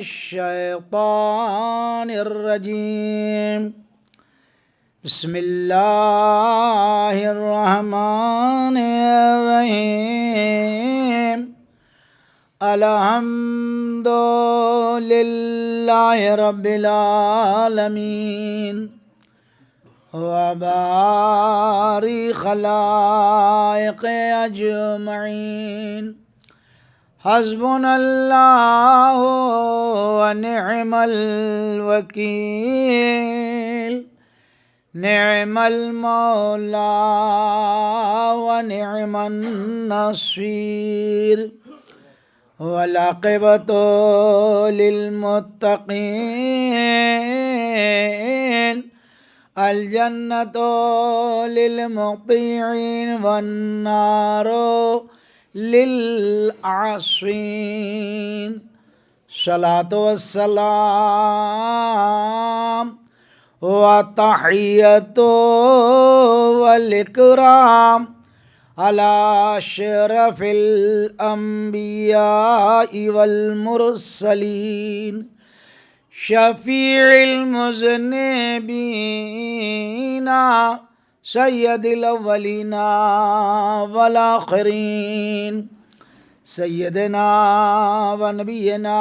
الشيطان الرجيم بسم الله الرحمن الرحيم الحمد لله رب العالمين وبارئ خلائق أجمعين حسبنا الله ونعم الوكيل نعم المولى ونعم النصير والعاقبة للمتقين الجنة للمطيعين والنار للعاصين صلاة والسلام والتحية والإكرام على أشرف الأنبياء والمرسلين شفيع المذنبين سيد الأولين والآخرين سيدنا ونبينا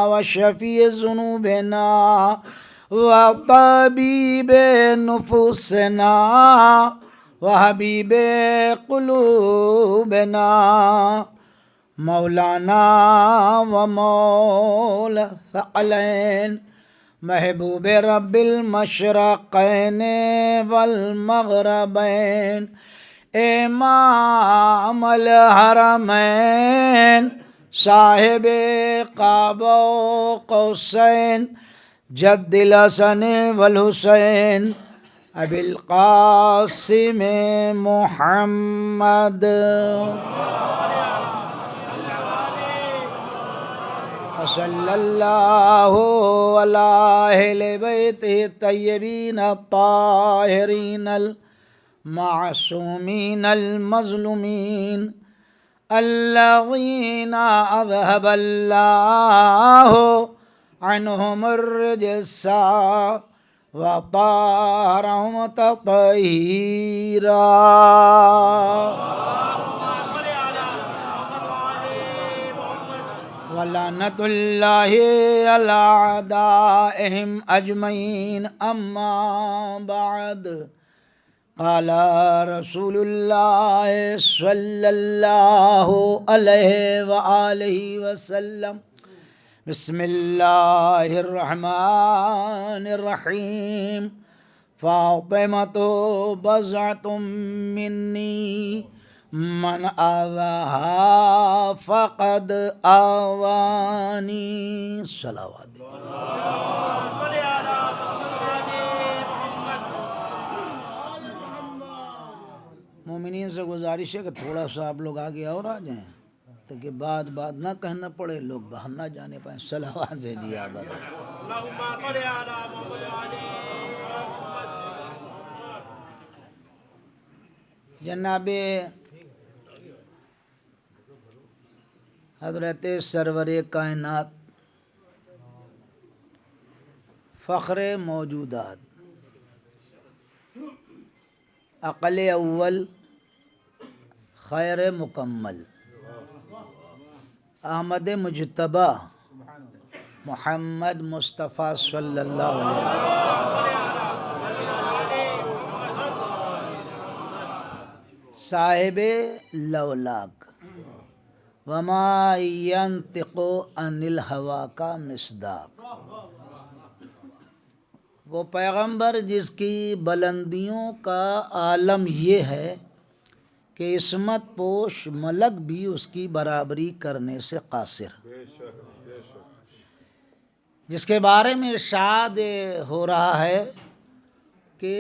وشفيع ذنوبنا وطبيب نفوسنا وحبيب قلوبنا مولانا ومولى الثقلين محبوب رب المشرقين والمغربين امام الحرمين صاحب قاب وقوسين جد الحسن والحسين ابی القاسم محمد صلی اللہ علی اہل بیتہ الطیبین الطاہرین المعصومین المظلومین الذین اذهب اللہ عنہم الرجس وطهرهم تطهيرا ولعنة الله على أعدائهم أجمعين أما بعد قال رسول الله صلى الله عليه وآله وسلم بسم الله الرحمن الرحيم فاطمة بضعة مني من آذاها فقد آذاني صلوات مومنین سے گزارش ہے کہ تھوڑا سا آپ لوگ آگے اور آ جائیں تاکہ بات نہ کہنا پڑے لوگ باہر نہ جانے پائیں صلوات بھیجیے آپ جناب حضرت سرور کائنات فخر موجودات عقل اول خیر مکمل احمد مجتبی محمد مصطفیٰ صلی اللہ علیہ وسلم صاحب لولاک وما ينطق عن الهوى کا مصداق، وہ پیغمبر جس کی بلندیوں کا عالم یہ ہے کہ عصمت پوش ملک بھی اس کی برابری کرنے سے قاصر، جس کے بارے میں ارشاد ہو رہا ہے کہ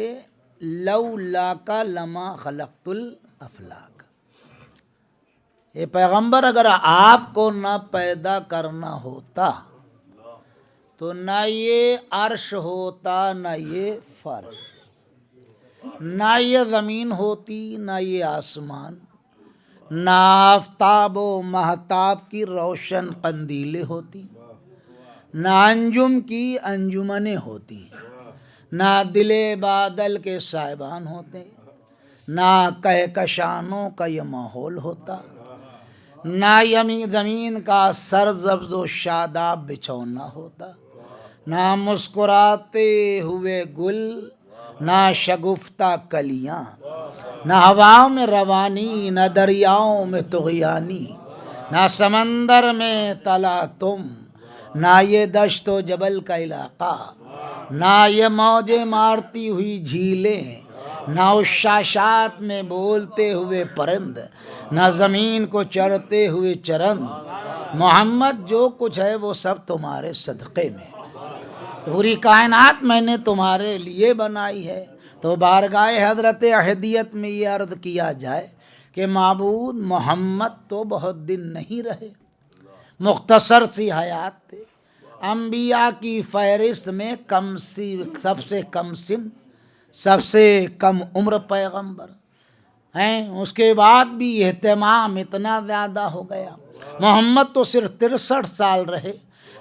لولاک لما خلقت الافلاک، یہ پیغمبر اگر آپ کو نہ پیدا کرنا ہوتا تو نہ یہ عرش ہوتا نہ یہ فرش، نہ یہ زمین ہوتی نہ یہ آسمان، نہ آفتاب و مہتاب کی روشن قندیلیں ہوتی، نہ انجم کی انجمنیں ہوتی، نہ دل بادل کے صاحبان ہوتے، نہ کہکشانوں کا یہ ماحول ہوتا، نہ یمی زمین کا سرسبز و شاداب بچھونا ہوتا، نہ مسکراتے ہوئے گل، نہ شگفتہ کلیاں، نہ ہواؤں میں روانی، نہ دریاؤں میں طغیانی، نہ سمندر میں تلا تم، نہ یہ دشت و جبل کا علاقہ، نہ یہ موجیں مارتی ہوئی جھیلیں، نہ اس شاشات میں بولتے ہوئے پرند، نہ زمین کو چرتے ہوئے چرند۔ محمد جو کچھ ہے وہ سب تمہارے صدقے میں، پوری کائنات میں نے تمہارے لیے بنائی ہے۔ تو بارگاہ حضرت احدیت میں یہ عرض کیا جائے کہ معبود محمد تو بہت دن نہیں رہے، مختصر سی حیات تھے، انبیاء کی فہرست میں سب سے کم سن، سب سے کم عمر پیغمبر ہیں، اس کے بعد بھی اہتمام اتنا زیادہ ہو گیا۔ محمد تو صرف 63 سال رہے،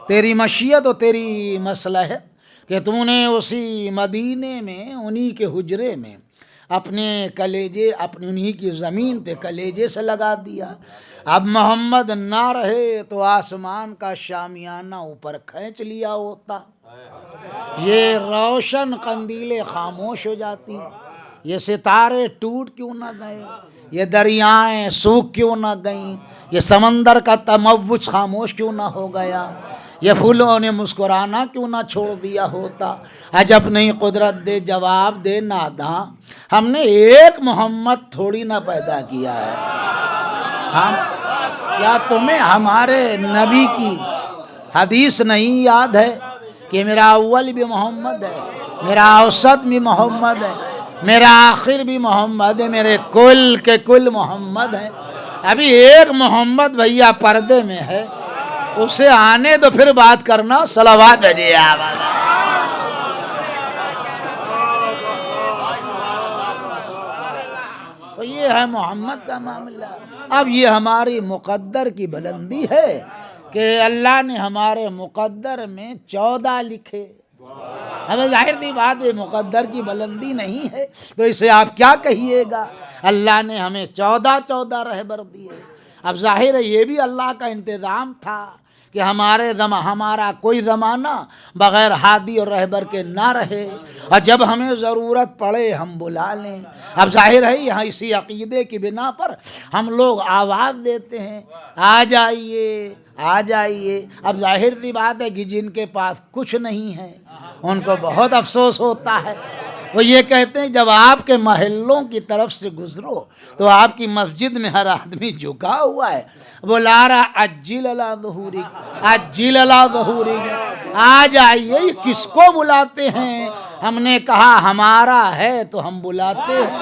تیری مشیت و تیری مصلحت کہ تو نے اسی مدینے میں انہی کے حجرے میں اپنے کلیجے، اپنی انہی کی زمین پہ کلیجے سے لگا دیا۔ اب محمد نہ رہے تو آسمان کا شامیانہ اوپر کھینچ لیا ہوتا، یہ روشن قندیلیں خاموش ہو جاتی، یہ ستارے ٹوٹ کیوں نہ گئے، یہ دریائیں سوکھ کیوں نہ گئیں، یہ سمندر کا تموج خاموش کیوں نہ ہو گیا، یہ پھولوں نے مسکرانا کیوں نہ چھوڑ دیا ہوتا۔ عجب نہیں قدرت دے جواب دے ناداں، ہم نے ایک محمد تھوڑی نہ پیدا کیا ہے، کیا تمہیں ہمارے نبی کی حدیث نہیں یاد ہے کہ میرا اول بھی محمد ہے، میرا اوسط بھی محمد ہے، میرا آخر بھی محمد ہے، میرے کل کے کل محمد ہے۔ ابھی ایک محمد بھیا پردے میں ہے، اسے آنے تو پھر بات کرنا۔ صلوات بھیجیے آواز۔ تو یہ ہے محمد کا معاملہ۔ اب یہ ہماری مقدر کی بلندی ہے کہ اللہ نے ہمارے مقدر میں 14 لکھے۔ ہمیں ظاہر دی بات ہے مقدر کی بلندی نہیں ہے تو اسے آپ کیا کہیے گا۔ اللہ نے ہمیں 14 رہبر دیے۔ اب ظاہر ہے یہ بھی اللہ کا انتظام تھا کہ ہمارا کوئی زمانہ بغیر ہادی اور رہبر کے نہ رہے، اور جب ہمیں ضرورت پڑے ہم بلا لیں۔ اب ظاہر ہے یہاں اسی عقیدے کی بنا پر ہم لوگ آواز دیتے ہیں آ جائیے آ جائیے۔ اب ظاہر سی بات ہے کہ جن کے پاس کچھ نہیں ہے ان کو بہت افسوس ہوتا ہے، وہ یہ کہتے ہیں جب آپ کے محلوں کی طرف سے گزرو تو آپ کی مسجد میں ہر آدمی جھکا ہوا ہے، بلا رہا عجل علی ظہوری، عجل علی ظہوری، آ جائیے۔ یہ کس کو بلاتے ہیں؟ ہم نے کہا ہمارا ہے تو ہم بلاتے ہیں،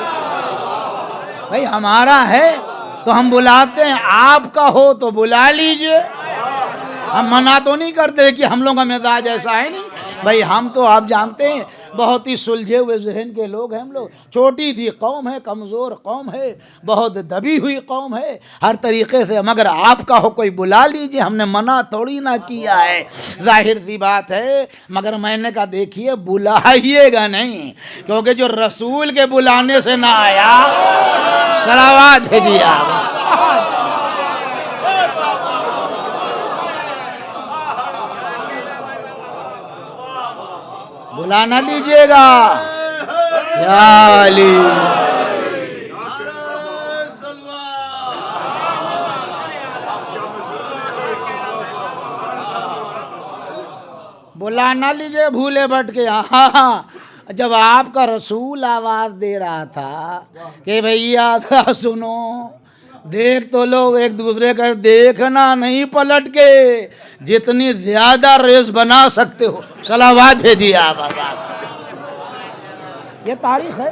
بھائی ہمارا ہے تو ہم بلاتے ہیں، آپ کا ہو تو بلا لیجئے۔ ہم منع تو نہیں کرتے کہ ہم لوگوں کا مزاج ایسا ہے نہیں، بھائی ہم تو آپ جانتے ہیں بہت ہی سلجھے ہوئے ذہن کے لوگ ہیں ہم لوگ، چھوٹی سی قوم ہے، کمزور قوم ہے، بہت دبی ہوئی قوم ہے ہر طریقے سے، مگر آپ کا ہو کوئی بلا لیجئے، ہم نے منع تھوڑی نہ کیا ہے، ظاہر سی بات ہے۔ مگر میں نے کہا دیکھیے بلائیے گا نہیں، کیونکہ جو رسول کے بلانے سے نہ آیا صلوات بھیجیے آپ۔ بلا نہ لیجئے گا یا علی۔ بلا نہ لیجئے بھولے بٹ کے۔ ہاں جب آپ کا رسول آواز دے رہا تھا کہ بھیا ذرا سنو، دیکھ تو لوگ ایک دوسرے کا، دیکھنا نہیں پلٹ کے، جتنی زیادہ ریس بنا سکتے ہو۔ صلوات بھیجیے آپ۔ یہ تاریخ ہے،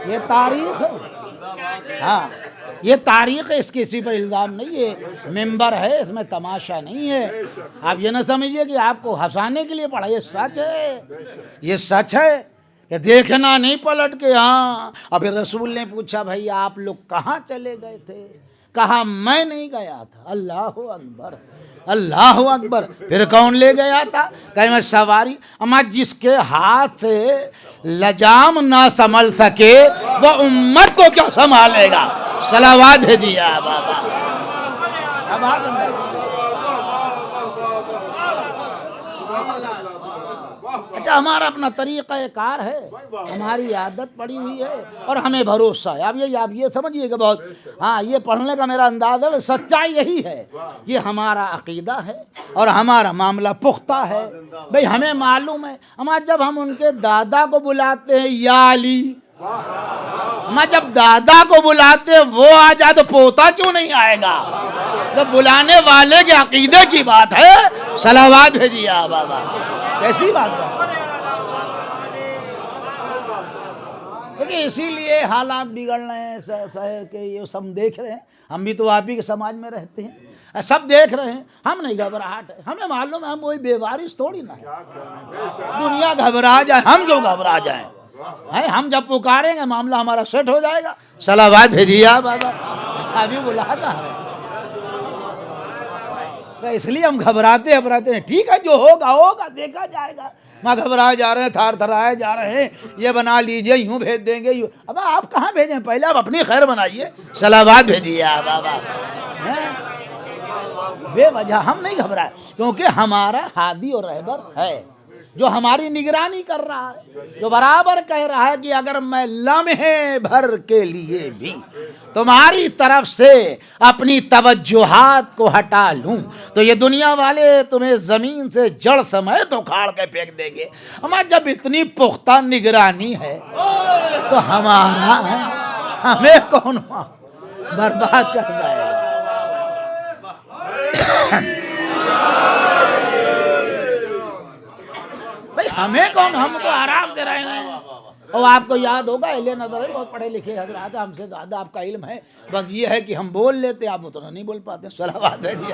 یہ تاریخ ہے، ہاں یہ تاریخ ہے، اس کی کسی پر الزام نہیں ہے، ممبر ہے، اس میں تماشا نہیں ہے۔ آپ یہ نہ سمجھیے کہ آپ کو ہنسانے کے لیے پڑھا، یہ سچ ہے، یہ سچ ہے کہ دیکھنا نہیں پلٹ کے۔ ہاں اور پھر رسول نے پوچھا بھائی آپ لوگ کہاں چلے گئے تھے؟ کہا میں نہیں گیا تھا۔ اللہ اکبر، اللہ اکبر. پھر کون لے گیا تھا؟ کہ میں سواری. اما جس کے ہاتھ سے لجام نہ سنبھل سکے وہ امت کو کیا سنبھالے گا؟ صلوات بھیجیے بابا. اب اچھا ہمارا اپنا طریقہ کار ہے، ہماری عادت پڑی ہوئی ہے اور ہمیں بھروسہ ہے. آپ یہ سمجھیے کہ بہت ہاں یہ پڑھنے کا میرا انداز ہے، سچائی یہی ہے. یہ ہمارا عقیدہ ہے اور ہمارا معاملہ پختہ ہے. بھئی ہمیں معلوم ہے، جب ہم ان کے دادا کو بلاتے ہیں یا علی، جب دادا کو بلاتے ہیں وہ آ جائے تو پوتا کیوں نہیں آئے گا؟ جب بلانے والے کے عقیدے کی بات ہے. صلوات بھیجیے بابا. کیسی بات ہے؟ کیونکہ اسی لیے حالات بگڑ رہے ہیں کہ یہ سب دیکھ رہے ہیں. ہم بھی تو آپ ہی کے سماج میں رہتے ہیں، سب دیکھ رہے ہیں. ہم نہیں گھبراہٹ ہے، ہمیں معلوم ہے ہم کوئی بے وارث تھوڑی نہ ہے. دنیا گھبرا جائے، ہم جو گھبرا جائیں. ہم جب پکاریں گے معاملہ ہمارا سیٹ ہو جائے گا. صلوات بھیجیے بابا. ابھی بلاتا ہے اس لیے ہم گھبراتے ہیں. ٹھیک ہے جو ہوگا ہوگا، دیکھا جائے گا. میں گھبرائے جا رہے ہیں، تھار تھرائے جا رہے ہیں، یہ بنا لیجئے، یوں بھیج دیں گے. اب آپ کہاں بھیجیں؟ پہلے آپ اپنی خیر بنائیے. صلوات بھیجیے بابا. بے وجہ ہم نہیں گھبرائے، کیونکہ ہمارا ہادی اور رہبر ہے جو ہماری نگرانی کر رہا ہے، جو برابر کہہ رہا ہے کہ اگر میں لمحے بھر کے لیے بھی تمہاری طرف سے اپنی توجہات کو ہٹا لوں تو یہ دنیا والے تمہیں زمین سے جڑ سمیت اکھاڑ کے پھینک دیں گے. ہمارا جب اتنی پختہ نگرانی ہے تو ہمارا ہمیں کون برباد کر رہا ہے؟ بھئی ہمیں کون، ہم تو آرام سے رہنا ہے. اور آپ کو یاد ہوگا اہل نظر بہت پڑھے لکھے حضرات، ہم سے زیادہ آپ کا علم ہے، بس یہ ہے کہ ہم بول لیتے، آپ اتنا نہیں بول پاتے. صلوات ہے جی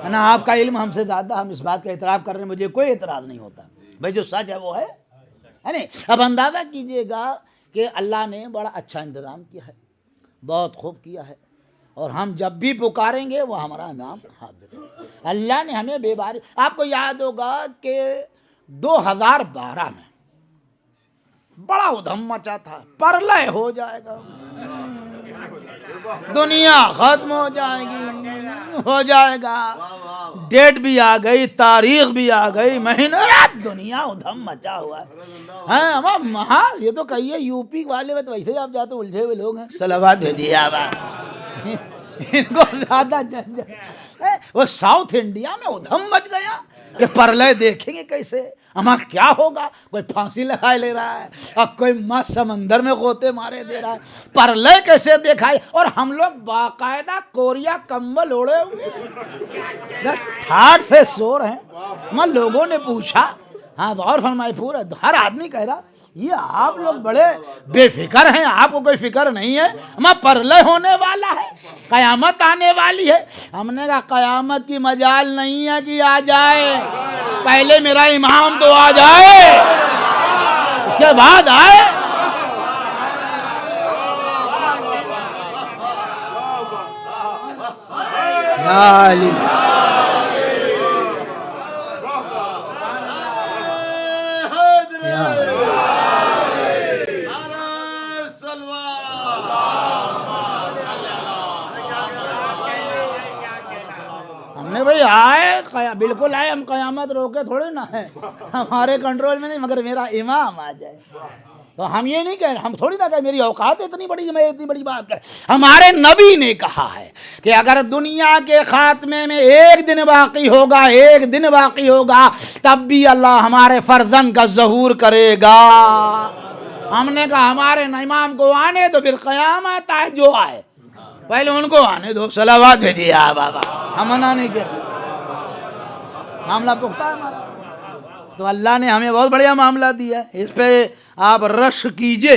نا. آپ کا علم ہم سے زیادہ، ہم اس بات کا اعتراف کر رہے ہیں، مجھے کوئی اعتراض نہیں ہوتا. بھئی جو سچ ہے وہ ہے نہیں. اب اندازہ کیجئے گا کہ اللہ نے بڑا اچھا انتظام کیا ہے، بہت خوب کیا ہے، اور ہم جب بھی پکاریں گے وہ ہمارا نام حاضر ہے. اللہ نے ہمیں بے باری. آپ کو یاد ہوگا کہ 2012 میں بڑا ادھم مچا تھا، پرلے ہو جائے گا، دنیا ختم ہو جائے گی، ہو جائے گا. ڈیٹ بھی آ گئی، تاریخ بھی آ گئی، مہینہ رات دنیا ادھم مچا ہوا ہے. یہ تو کہیے یو پی والے تو ویسے ہی آپ جاتے الجھے ہوئے لوگ ہیں. صلوات بھیجیے آپ. ان کو زیادہ وہ ساؤتھ انڈیا میں ادھم مچ گیا کہ پرلے دیکھیں گے کیسے، ہمارا کیا ہوگا. کوئی پھانسی لگائے لے رہا ہے اور کوئی ماں سمندر میں غوطے مارے دے رہا ہے. پرلے کیسے دیکھا ہے؟ اور ہم لوگ باقاعدہ کوریا کمبل اوڑے ہوئے ٹھاٹ سے سو رہے ہیں. میں لوگوں نے پوچھا، ہاں غور فرمائے، پورا ہر آدمی کہہ رہا یہ آپ لوگ بڑے بے فکر ہیں، آپ کو کوئی فکر نہیں ہے. ہمارا پرلے ہونے والا ہے، قیامت آنے والی ہے. ہم نے کہا قیامت کی مجال نہیں ہے کہ آ جائے، پہلے میرا امام تو آ جائے اس کے بعد آئے. یا علی بھئی آئے، بالکل آئے. ہم قیامت روکے تھوڑے نہ ہیں، ہمارے کنٹرول میں نہیں، مگر میرا امام آ جائے. تو ہم یہ نہیں کہہ رہے، ہم تھوڑی نہ کہیں میری اوقات اتنی بڑی، میں اتنی بڑی بات کہہ. ہمارے نبی نے کہا ہے کہ اگر دنیا کے خاتمے میں ایک دن باقی ہوگا، ایک دن باقی ہوگا، تب بھی اللہ ہمارے فرزند کا ظہور کرے گا. ہم نے کہا ہمارے امام کو آنے تو پھر قیامت آئے جو آئے، پہلے ان کو آنے دو. صلوات بھیجیے بابا. ہم منع نہیں کر رہے، معاملہ پختہ ہے ہمارا. تو اللہ نے ہمیں بہت بڑھیا معاملہ دیا ہے، اس پہ آپ رشک کیجئے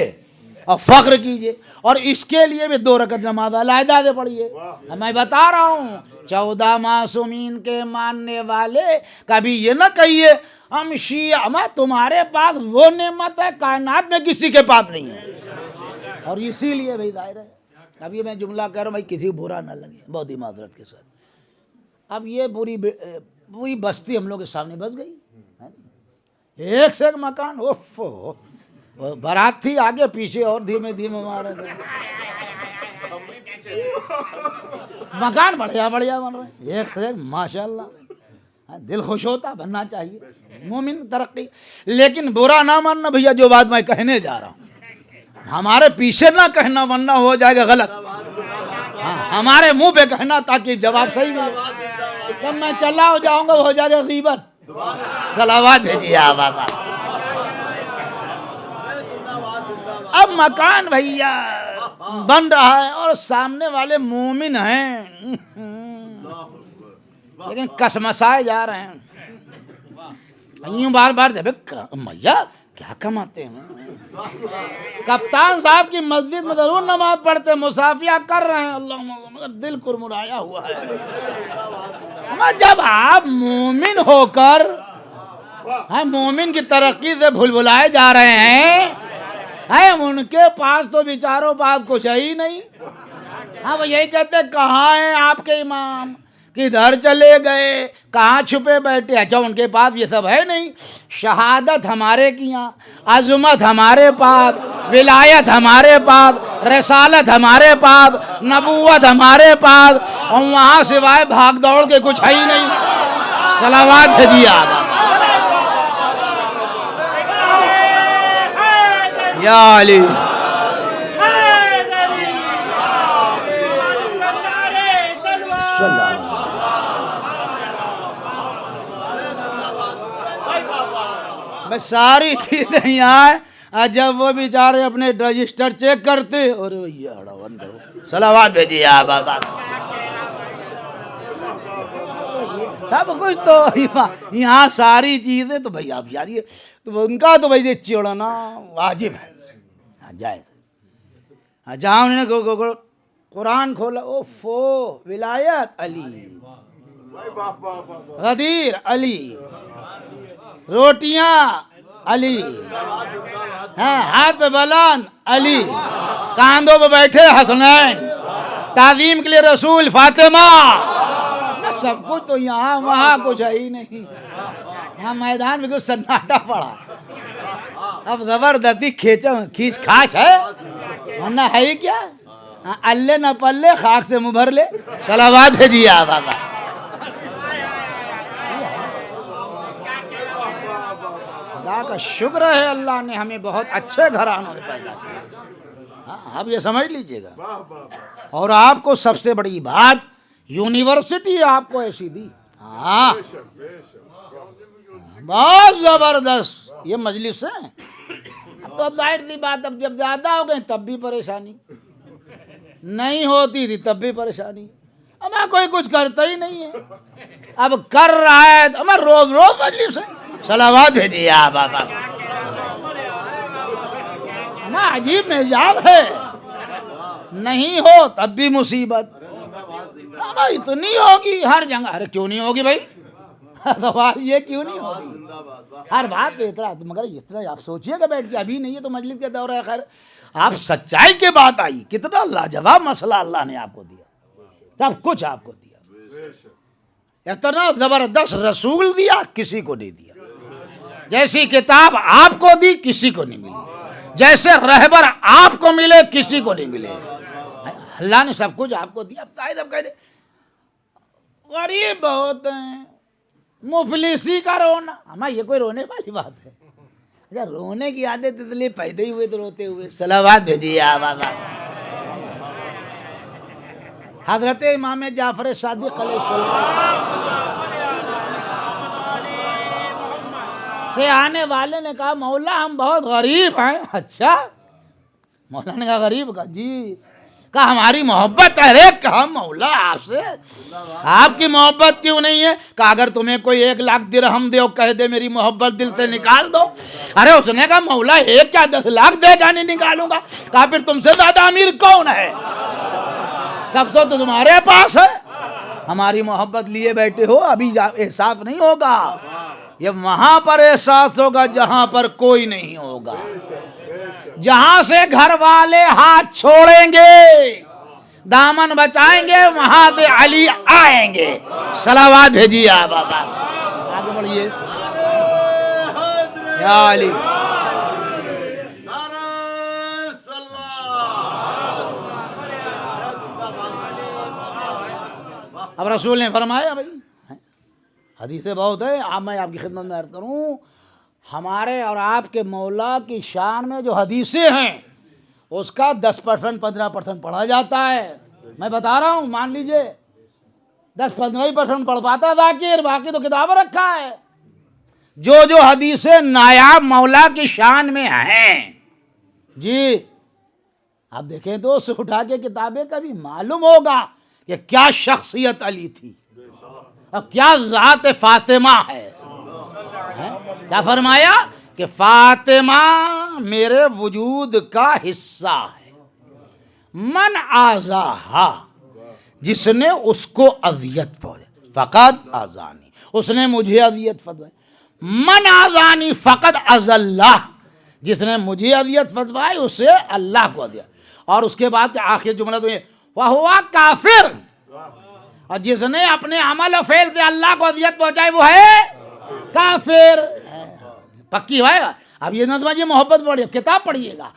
اور فخر کیجئے. اور اس کے لیے بھی 2 رکعت نماز علیحدہ سے پڑھیے. میں بتا رہا ہوں 14 معصومین کے ماننے والے کبھی یہ نہ کہیے ہم شیعہ، تمہارے پاس وہ نعمت ہے کائنات میں کسی کے پاس نہیں ہے. اور اسی لیے بھائی ظاہر ہے اب یہ میں جملہ کہہ رہا ہوں بھائی کسی کو برا نہ لگے، بہت ہی معذرت کے ساتھ. اب یہ پوری بستی ہم لوگ کے سامنے بس گئی، ایک سے ایک مکان. اوف، بارات تھی آگے پیچھے اور دھیمے دھیمے مارے گئے. مکان بڑھیا بڑھیا بن رہے ہیں ایک سے ایک، ماشاء اللہ. دل خوش ہوتا، بننا چاہیے مومن ترقی. لیکن برا نہ ماننا بھیا، جو بات میں کہنے جا رہا ہوں ہمارے پیچھے نہ کہنا ورنہ ہو جائے گا غلط. ہمارے منہ پہ کہنا تاکہ جواب صحیح ملے. جب میں چلا ہو جاؤں گا ہو جائے گا غیبت. صلوات بھیجیے آپ. اب مکان بھیا بن رہا ہے اور سامنے والے مومن ہیں لیکن کسمسائے جا رہے ہیں. یوں بار بار دے میاں کیا کماتے ہیں. کپتان صاحب کی مسجد میں ضرور نماز پڑھتے، مصافیہ کر رہے ہیں، اللہ مگر دل کرمرایا ہوا ہے. جب آپ مومن ہو کر مومن کی ترقی سے بھول بھلائے جا رہے ہیں، ان کے پاس تو بیچاروں پاس کچھ ہے ہی نہیں. ہاں وہ یہی کہتے کہاں ہیں آپ کے امام، کدھر چلے گئے، کہاں چھپے بیٹھے. اچھا ان کے پاس یہ سب ہے نہیں. شہادت ہمارے کی یہاں، عظمت ہمارے پاس، ولایت ہمارے پاس، رسالت ہمارے پاس، نبوت ہمارے پاس، اور وہاں سوائے بھاگ دوڑ کے کچھ ہے ہی نہیں. صلوات بھیجیے آپ. یا علی. بس ساری چیزیں یہاں ہیں. جب وہ بیچارے اپنے رجسٹر چیک کرتے اور صلوات بھیجیے آپ. سب کچھ تو یہاں ساری چیزیں تو بھائی آپ یادیے تو ان کا تو بھائی چڑھنا واجب ہے، جائز. جہاں انہوں نے قرآن کھولا، اوفو ولایت علی، غدیر علی، روٹیاں علی، ہاتھ پہ بلند علی، کاندھوں پہ بیٹھے حسنین، تعظیم کے لیے رسول فاطمہ. سب کچھ تو یہاں، وہاں کچھ ہے ہی نہیں. یہاں میدان میں کچھ سناٹا پڑا. اب زبردستی کھینچ کھاچ ہے ورنہ ہے ہی کیا. اللہ نہ پلے خاک سے منہ بھر لے. صلوات بھیجیے آپ. خدا کا شکر ہے اللہ نے ہمیں بہت اچھے گھرانوں میں پیدا کیا. آپ یہ سمجھ لیجئے گا. اور آپ کو سب سے بڑی بات یونیورسٹی آپ کو ایسی دی. ہاں بہت زبردست یہ مجلس ہے. اب تو ظاہر سی بات، اب جب زیادہ ہو گئے تب بھی پریشانی، نہیں ہوتی تھی تب بھی پریشانی. اب کوئی کچھ کرتا ہی نہیں ہے، اب کر رہا ہے تو ہمیں روز روز مجلس ہے. صلوات بھیجیے آپ. ہمیں عجیب مزاج ہے، نہیں ہو تب بھی مصیبت. اتنی ہوگی ہر جگہ. ارے کیوں نہیں ہوگی بھائی، سوال یہ کیوں نہیں ہوگی ہر بات پہ اتنا. مگر اتنا آپ سوچیے گا بیٹھ کے، ابھی نہیں ہے تو مجلس کے دور ہے. خیر آپ سچائی کے بات آئی، کتنا لاجواب مسئلہ اللہ نے آپ کو دیا، سب کچھ آپ کو دیا. اتنا زبردست رسول دیا، کسی کو نہیں دیا. جیسی کتاب آپ کو دی کسی کو نہیں ملی، جیسے رہبر آپ کو ملے کسی کو نہیں ملے. اللہ نے سب کچھ آپ کو دیا. غریب بہت ہیں، مفلسی کا رونا. ہمیں یہ کوئی رونے والی بات ہے؟ اچھا رونے کی عادت اس لیے پیدا ہی ہوئے تو روتے ہوئے. صلوات بھیجیے آپ. حضرت امام جعفر صادق علیہ السلام سے آنے والے نے کہا مولا ہم بہت غریب ہیں. اچھا مولا نے کہا غریب کا جی، کہا ہماری محبت ہے. کہا مولا آپ سے آپ کی محبت کیوں نہیں ہے؟ کہا اگر تمہیں کوئی 1 لاکھ درہم دے اور کہہ دے میری محبت دل سے نکال دو. ارے اس نے کہا مولا ایک کیا 10 لاکھ دے گا نہیں نکالوں گا. کہا پھر تم سے زیادہ امیر کون ہے؟ سب تو تمہارے پاس ہے. ہماری محبت لیے بیٹھے ہو، ابھی احساس نہیں ہوگا. یہ وہاں پر احساس ہوگا جہاں پر کوئی نہیں ہوگا، جہاں سے گھر والے ہاتھ چھوڑیں گے دامن بچائیں گے وہاں سے علی آئیں گے. صلوات بھیجیے آپ آگے بڑھیے. یا علی. اب رسول نے فرمایا بھائی حدیثیں بہت ہے، اب میں آپ کی خدمت میں عرض کروں، ہمارے اور آپ کے مولا کی شان میں جو حدیثیں ہیں اس کا 10% 15% پڑھا جاتا ہے. میں بتا رہا ہوں، مان لیجئے 10-15% پڑھ پاتا ذاکر، باقی تو کتاب رکھا ہے. جو حدیثیں نایاب مولا کی شان میں ہیں جی، آپ دیکھیں تو اس سے اٹھا کے کتابیں کبھی معلوم ہوگا کہ کیا شخصیت علی تھی اور کیا ذات فاطمہ ہے. کیا فرمایا کہ فاطمہ میرے وجود کا حصہ ہے. من آذاہا، جس نے اس کو اذیت پہنچائی، فقط آذانی، اس نے مجھے اذیت پہنچائی. من آذانی فقط اذلہ، جس نے مجھے اذیت پہنچائی اسے اللہ کو اذیت. اور اس کے بعد آخر جملہ تو یہ وَهُوَ کافر، اور جس نے اپنے عمل و فعل سے اللہ کو اذیت پہنچائی وہ ہے کافر. پکی ہے. اب یہ نہ سمجھیے محبت پڑھیے، کتاب پڑھیے گا.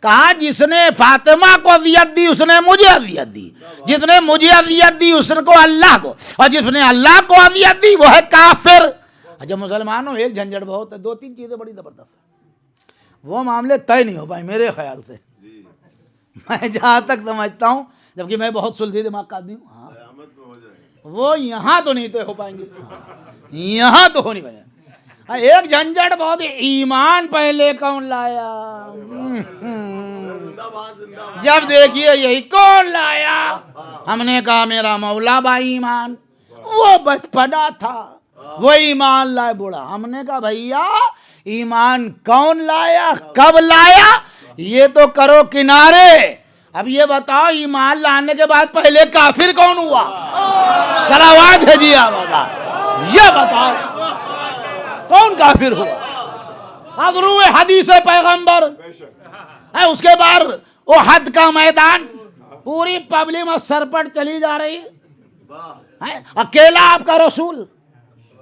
کہا جس نے فاطمہ کو اذیت دی اس نے مجھے اذیت دی، جس نے مجھے اذیت دی اس کو اللہ کو، اور جس نے اللہ کو اذیت دی وہ ہے کافر. جب مسلمانوں ایک جھنجھٹ بہت ہے، 2-3 چیزیں بڑی زبردست ہیں، وہ معاملے طے نہیں ہو پائے میرے خیال سے، میں جہاں تک سمجھتا ہوں، جبکہ میں بہت سلجھی دماغ کا آدمی ہوں. ہاں وہ یہاں تو نہیں طے ہو پائیں گے، یہاں تو ہو نہیں پائیں گے. ایک جھنجھٹ بہت، ایمان پہلے کون لایا؟ جب دیکھیے یہی کون لایا، ہم نے کہا میرا مولا با ایمان، وہ بچپنا تھا وہ ایمان لائے بوڑھا. ہم نے کہا بھیا ایمان کون لایا، کب لایا، یہ تو کرو کنارے. اب یہ بتاؤ ایمان لانے کے بعد پہلے کافر کون ہوا؟ صلوات بھیجیے آبادا. یہ بتاؤ کون کافر ہوا؟ حضرو حدیث پیغمبر. اس کے بعد احد کا میدان، پوری پبلک میں سرپٹ چلی جا رہی ہے، اکیلا آپ کا رسول،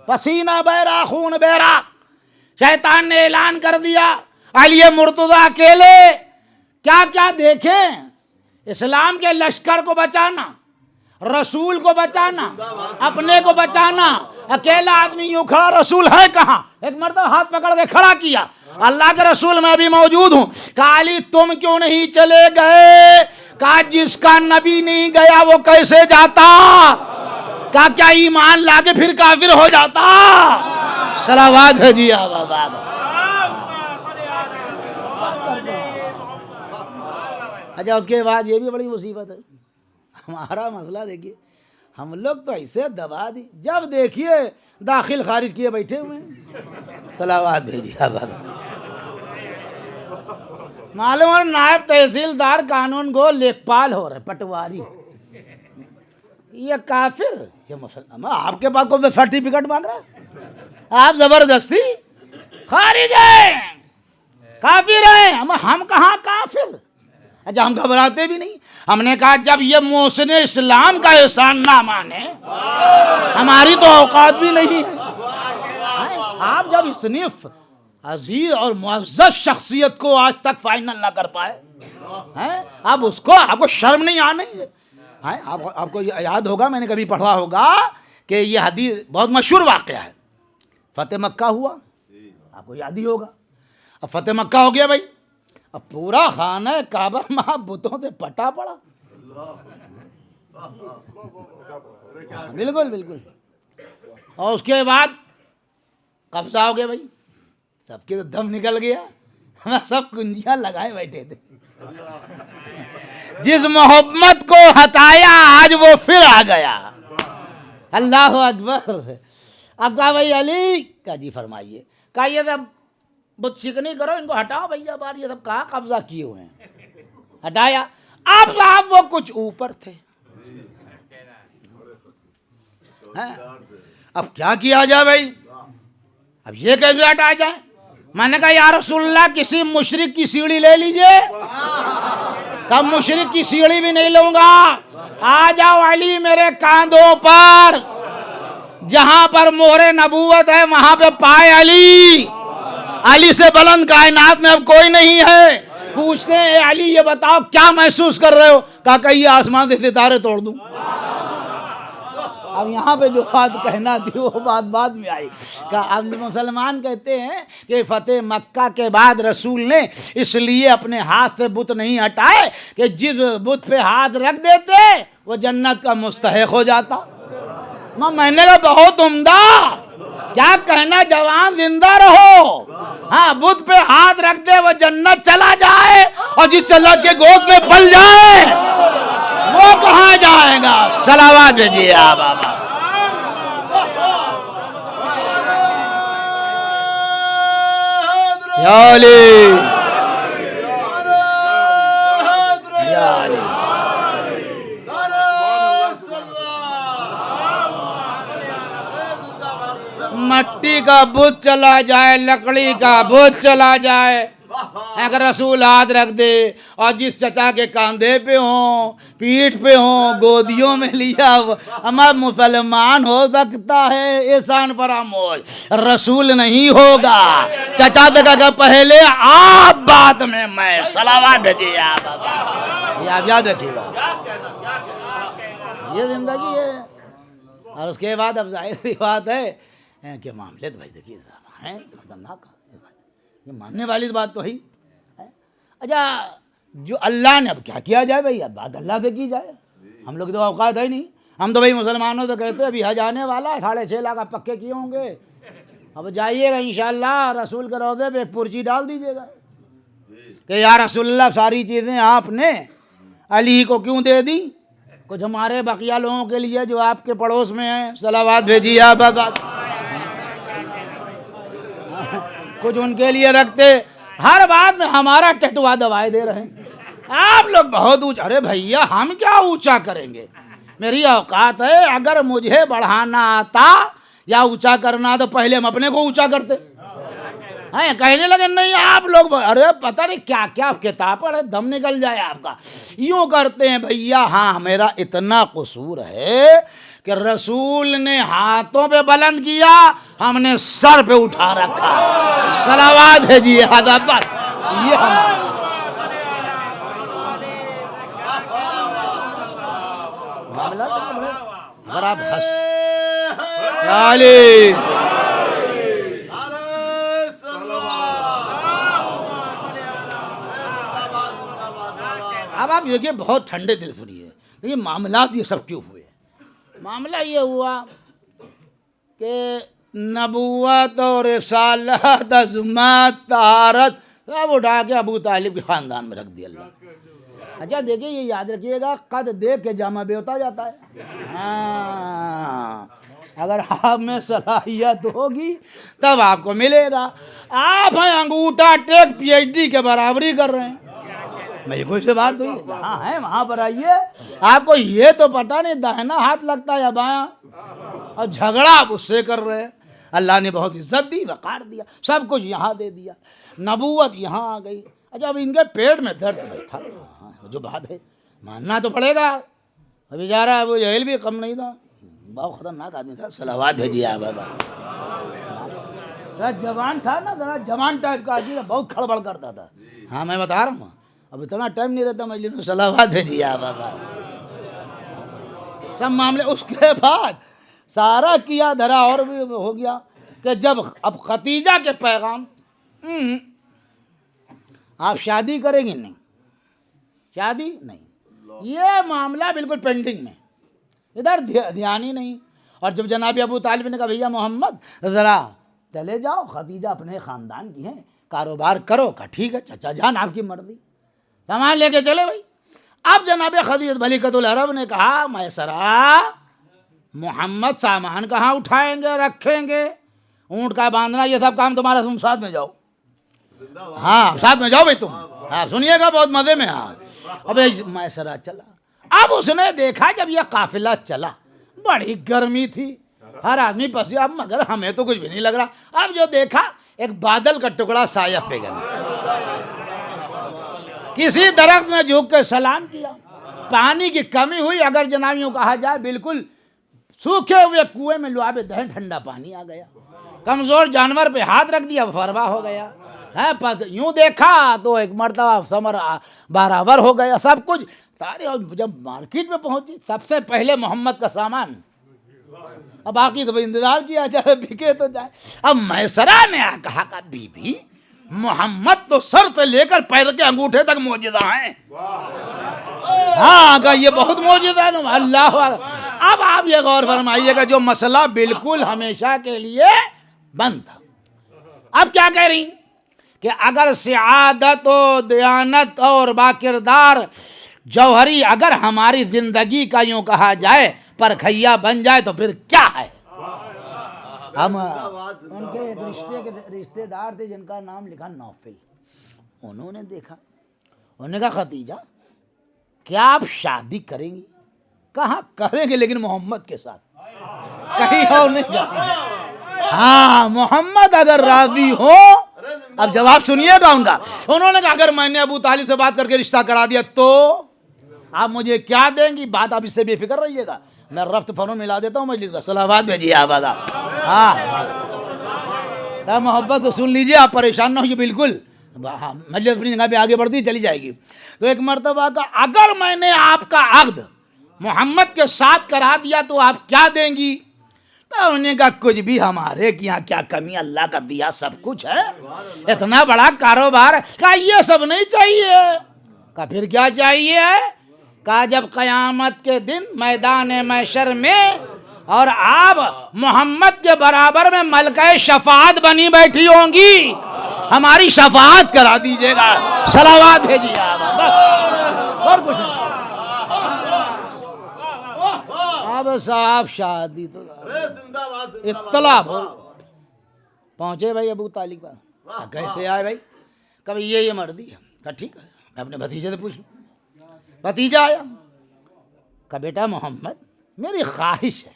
پسینہ بہ رہا، خون بہ رہا. شیطان نے اعلان کر دیا علی مرتضیٰ اکیلے. کیا کیا دیکھیں، اسلام کے لشکر کو بچانا، رسول کو بچانا، اپنے کو بچانا. اکیلا آدمی یوں کھڑا، رسول ہے کہاں؟ ایک مرتبہ ہاتھ پکڑ کے کھڑا کیا، اللہ کے رسول میں بھی موجود ہوں. کہا علی تم کیوں نہیں چلے گئے؟ کہا جس کا نبی نہیں گیا وہ کیسے جاتا؟ کہا کیا ایمان لا کے پھر کافر ہو جاتا؟ صلوات بھیجیے آباد. اچھا اس کے بعد یہ بھی بڑی مصیبت ہے، ہمارا مسئلہ دیکھیے، ہم لوگ تو ایسے دبا دی، جب دیکھیے داخل خارج کیے بیٹھے ہوئے ہیں. صلوات بھیجیے آباد. معلوم ہے نائب تحصیلدار قانون گو لیکپال ہو رہے، پٹواری، یہ کافر، یہ مسلمان. آپ کے پاس کوئی سرٹیفکیٹ مانگ رہا ہے، آپ زبردستی خارج ہیں، کافر ہیں. ہم کہاں کافر؟ اچھا ہم گھبراتے بھی نہیں. ہم نے کہا جب یہ محسن اسلام کا احسان نہ مانے، ہماری تو اوقات بھی نہیں ہے. آپ جب اتنی عزیز اور معزز شخصیت کو آج تک فائنل نہ کر پائے، اب اس کو آپ کو شرم نہیں آنے. آپ کو یاد ہوگا، میں نے کبھی پڑھا ہوگا کہ یہ حدیث بہت مشہور واقعہ ہے. فتح مکہ ہوا، آپ کو یاد ہی ہوگا. اب فتح مکہ ہو گیا بھائی، اب پورا خانہ کعبہ ماں بتوں سے پٹا پڑا. بالکل بالکل. اور اس کے بعد قبضہ ہو گیا بھائی، سب کے دم نکل گیا، سب کنجیاں لگائے بیٹھے تھے. جس محبت کو ہٹایا آج وہ پھر آ گیا. اللہ اکبر. اب کہا بھائی علی کا جی فرمائیے، کہا یہ سب بت شکنی کرو، ان کو ہٹاؤ بھیا بار، یہ سب کہاں قبضہ کیے ہوئے ہیں. ہٹایا. اب صاحب وہ کچھ اوپر تھے. اب کیا کیا جائے بھائی، اب یہ کیسے ہٹایا جائے؟ میں نے کہا یا رسول اللہ کسی مشرک کی سیڑھی لے لیجئے. کب مشرک کی سیڑھی بھی نہیں لوں گا. آ جاؤ علی میرے کاندھوں پر، جہاں پر مہر نبوت ہے وہاں پہ پائے علی. علی سے بلند کائنات میں اب کوئی نہیں ہے. پوچھتے ہیں اے علی یہ بتاؤ کیا محسوس کر رہے ہو؟ کہا کہ یہ آسمان سے ستارے توڑ دوں. اب یہاں پہ جو بات کہنا تھی وہ بات بعد میں آئی. کہ اب مسلمان کہتے ہیں کہ فتح مکہ کے بعد رسول نے اس لیے اپنے ہاتھ سے بت نہیں ہٹائے کہ جس بت پہ ہاتھ رکھ دیتے وہ جنت کا مستحق ہو جاتا. میں نے کہا بہت عمدہ، کیا کہنا، جوان زندہ رہو. ہاں بت پہ ہاتھ رکھ دے وہ جنت چلا جائے، اور جس چلا کے گود میں پل جائے وہ کہاں جائے گا؟ صلوات بھیجیے آپ بابا. یا علی یا علی. مٹی کا بت چلا جائے، لکڑی کا بت چلا جائے، اگر رسول ہاتھ رکھ دے اور جس چچا کے کاندھے پہ ہوں، پیٹھ پہ ہوں، گودیوں میں لیا ہمارا مسلمان ہو سکتا ہے احسان فراموش، رسول نہیں ہوگا. چچا دیکھا کہ پہلے آپ بات میں میں. صلوات بھیجیے آپ بابا. یہ آپ یاد رکھیے گا، یہ زندگی ہے. اور اس کے بعد اب ظاہر سی بات ہے کہ معاملے تو بھائی دیکھیے ہیں خطرناک. یہ ماننے والی بات تو ہی. اچھا جو اللہ نے، اب کیا کیا جائے بھائی، اب بات اللہ سے کی جائے. ہم لوگ تو اوقات ہے نہیں. ہم تو بھائی مسلمانوں تو کہتے ہیں ابھی حج آنے والا ہے، 6.5 لاکھ آپ پکے کیے ہوں گے. اب جائیے گا انشاءاللہ رسول کے روضے پہ ایک پرچی ڈال دیجیے گا کہ یا رسول اللہ ساری چیزیں آپ نے علی کو کیوں دے دی؟ کچھ ہمارے بقیہ لوگوں کے لیے جو آپ کے پڑوس میں ہیں. صلوات بھیجیے آپ. کچھ ان کے لیے رکھتے. ہر بات میں ہمارا ٹٹوا دوائے دے رہے ہیں. آپ لوگ بہت اونچا. ارے بھیا ہم کیا اونچا کریں گے؟ میری اوقات ہے، اگر مجھے بڑھانا آتا یا اونچا کرنا تو پہلے ہم اپنے کو اونچا کرتے. کہنے لگے نہیں آپ لوگ، ارے پتہ نہیں کیا کیا کتاب پڑھے دم نکل جائے آپ کا. یوں کرتے ہیں بھیا. ہاں میرا اتنا قصور ہے کہ رسول نے ہاتھوں پہ بلند کیا، ہم نے سر پہ اٹھا رکھا. صلوات بھیجیے حضرت. بس یہ اگر آپ ہنس علی اب آپ دیکھیے بہت ٹھنڈے دل سنیے. دیکھیے معاملات یہ سب کیوں ہوئے؟ معاملہ یہ ہوا کہ نبوت اور رسالت، عظمت، طہارت سب اٹھا کے ابو طالب کے خاندان میں رکھ دیا اللہ. اچھا دیکھیے یہ یاد رکھیے گا، قد دیکھ کے جامع بے ہوتا جاتا ہے. ہاں اگر آپ میں صلاحیت ہوگی تب آپ کو ملے گا. آپ ہیں انگوٹھا ٹیک پی ایچ ڈی کے برابری کر رہے ہیں. میری کوئی سے بات ہوئی جہاں ہے وہاں پر آئیے. آپ کو یہ تو پتہ نہیں داہنا ہاتھ لگتا ہے یا بایاں، اور جھگڑا آپ اس سے کر رہے ہیں. اللہ نے بہت عزت دی، وقار دیا، سب کچھ یہاں دے دیا، نبوت یہاں آ گئی. اچھا اب ان کے پیٹ میں درد بیٹھا. جو بات ہے ماننا تو پڑے گا. ابھی جا رہا ہے وہ جہل بھی کم نہیں تھا، بہت خطرناک آدمی تھا. صلوات بھیجیے آپ بابا. ذرا جوان تھا نا، ذرا جوان ٹائپ کا آدمی، بہت کھڑبڑ کرتا تھا. ہاں میں بتا رہا ہوں، اب اتنا ٹائم نہیں رہتا مجلس میں. صلوات بھیجیے آپ بابا. سب معاملے اس کے بعد سارا کیا دھرا اور بھی ہو گیا کہ جب اب ختیجہ کے پیغام، آپ شادی کریں گے؟ نہیں شادی نہیں. یہ معاملہ بالکل پینڈنگ میں، ادھر دھیان ہی نہیں. اور جب جناب ابو طالب نے کہا بھیا محمد ذرا چلے جاؤ، خدیجہ اپنے خاندان کی ہیں، کاروبار کرو. کہا ٹھیک ہے چچا جان آپ کی مرضی. سامان لے کے چلے بھائی. اب جناب خدیجہ ملکۃ العرب نے کہا میسرا محمد سامان کہاں اٹھائیں گے رکھیں گے، اونٹ کا باندھنا یہ سب کام تمہارا، تم ساتھ میں جاؤ. ہاں ساتھ میں جاؤ بھائی تم. ہاں سنیے گا بہت مزے میں. ہاں اب میسرا چلا. اب اس نے دیکھا جب یہ قافلہ چلا بڑی گرمی تھی، ہر آدمی پسی. اب مگر ہمیں تو کچھ بھی نہیں لگ رہا. اب جو دیکھا ایک بادل کا ٹکڑا سایہ پہ گیا. کسی درخت نے جھک کے سلام کیا. پانی کی کمی ہوئی اگر جناب یوں کہا جائے بالکل سوکھے ہوئے کنویں میں لعاب دہن ٹھنڈا پانی آ گیا. کمزور جانور پہ ہاتھ رکھ دیا فروا ہو گیا. یوں دیکھا تو ایک مرتبہ ثمر برابر ہو گیا سب کچھ سارے. جب مارکیٹ میں پہنچی سب سے پہلے محمد کا سامان. اب باقی تو انتظار کیا جائے بکے تو جائے. اب میسرہ نے کہا کہ بی بی محمد تو سر سے لے کر پیر کے انگوٹھے تک معجزہ ہیں. ہاں کہ یہ بہت معجزہ ہے. اللہ اب آپ یہ غور فرمائیے گا جو مسئلہ بالکل ہمیشہ کے لیے بند تھا اب کیا کہہ رہی کہ اگر سعادت و دیانت اور باکردار جوہری اگر ہماری زندگی کا یوں کہا جائے پرکھیا بن جائے تو پھر کیا ہے. ہم ان کے ایک رشتے دار تھے جن کا نام لکھا نوفل. انہوں نے دیکھا انہوں نے کہا ختیجہ کیا آپ شادی کریں گی؟ کہاں کریں گے لیکن محمد کے ساتھ کہیں اور نہیں جائیں گے. ہاں محمد اگر راضی ہو. اب جواب سنیے گا ان کا. انہوں نے کہا اگر میں نے ابو طالب سے بات کر کے رشتہ کرا دیا تو آپ مجھے کیا دیں گی؟ بات آپ اس سے بے فکر رہیے گا میں رفت فنون ملا دیتا ہوں مجلس کا. صلوات بھیجیے آپ. ہاں محبت تو سن لیجیے آپ پریشان نہ ہوئیے بالکل. مجلس اپنی جگہ پہ آگے بڑھتی چلی جائے گی. تو ایک مرتبہ کا اگر میں نے آپ کا عقد محمد کے ساتھ کرا دیا تو آپ کیا دیں گی؟ تو انہوں نے کہا کچھ بھی ہمارے یہاں کیا کمی اللہ کا دیا سب کچھ ہے. اتنا بڑا کاروبار. کہا یہ سب نہیں چاہیے. کہا پھر کیا چاہیے؟ کہا جب قیامت کے دن میدان محشر میں اور آپ محمد کے برابر میں ملکہ شفاعت بنی بیٹھی ہوں گی ہماری شفاعت کرا دیجیے گا. صلوات بھیجیے آپ. اور کچھ نہیں. اب صاحب شادی تو اطلاع پہنچے بھائی ابو طالب کا. کیسے آئے بھائی؟ کبھی یہ مردی ہے. کہا ٹھیک ہے میں اپنے بھتیجے سے پوچھ لوں. بھتیجا آیا. کہا بیٹا محمد میری خواہش ہے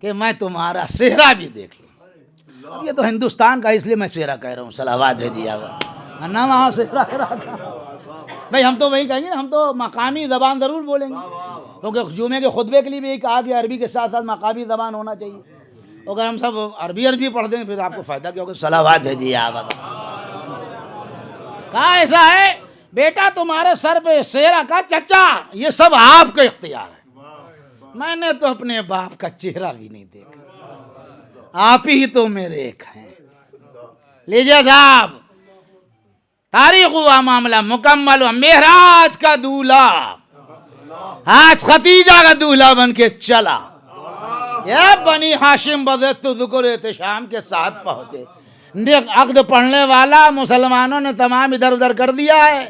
کہ میں تمہارا چہرہ بھی دیکھ لوں. اب یہ تو ہندوستان کا اس لیے میں چہرہ کہہ رہا ہوں. صلوات بھیجیے آپ. نہ وہاں چہرہ بھائی ہم تو وہی کہیں گے ہم تو مقامی زبان ضرور بولیں گے کیونکہ جمعے کے خطبے کے لیے بھی کہا کہ عربی کے ساتھ ساتھ مقامی زبان ہونا چاہیے. اگر ہم سب عربی پڑھ دیں پھر آپ کو فائدہ کیا ہوگا. صلوات بھیجیے آپ. کہا ایسا ہے بیٹا تمہارے سر پہ چہرہ کا چچا یہ سب آپ کا اختیار ہے. میں نے تو اپنے باپ کا چہرہ بھی نہیں دیکھا. آپ ہی تو میرے ایک ہیں. لیجیے صاحب تاریخ ہوا معاملہ مکمل ہوا. معراج کا دولہا آج ختیجہ کا دولہا بن کے چلا. یہ بنی ہاشم بذت ذکر احتشام کے ساتھ پہنچے. عقد پڑھنے والا مسلمانوں نے تمام ادھر ادھر کر دیا ہے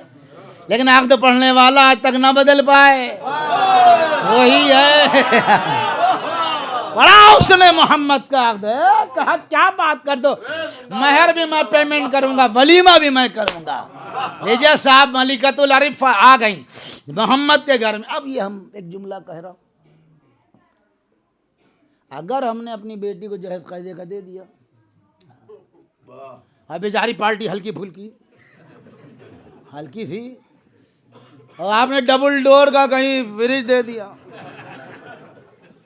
لیکن عقد پڑھنے والا آج تک نہ بدل پائے. وہی ہے بڑا اس نے محمد کا عقد ہے. کہا کیا بات کر دو مہر بھی میں پیمنٹ کروں گا ولیمہ بھی میں کروں گا. لیجیے صاحب ملکۃ العرب آ گئیں محمد کے گھر میں. اب یہ ہم ایک جملہ کہہ رہا ہوں اگر ہم نے اپنی بیٹی کو جہیز قاعدے کا دے دیا اب بیچاری پارٹی ہلکی پھلکی ہلکی تھی اور آپ نے ڈبل ڈور کا کہیں فریج دے دیا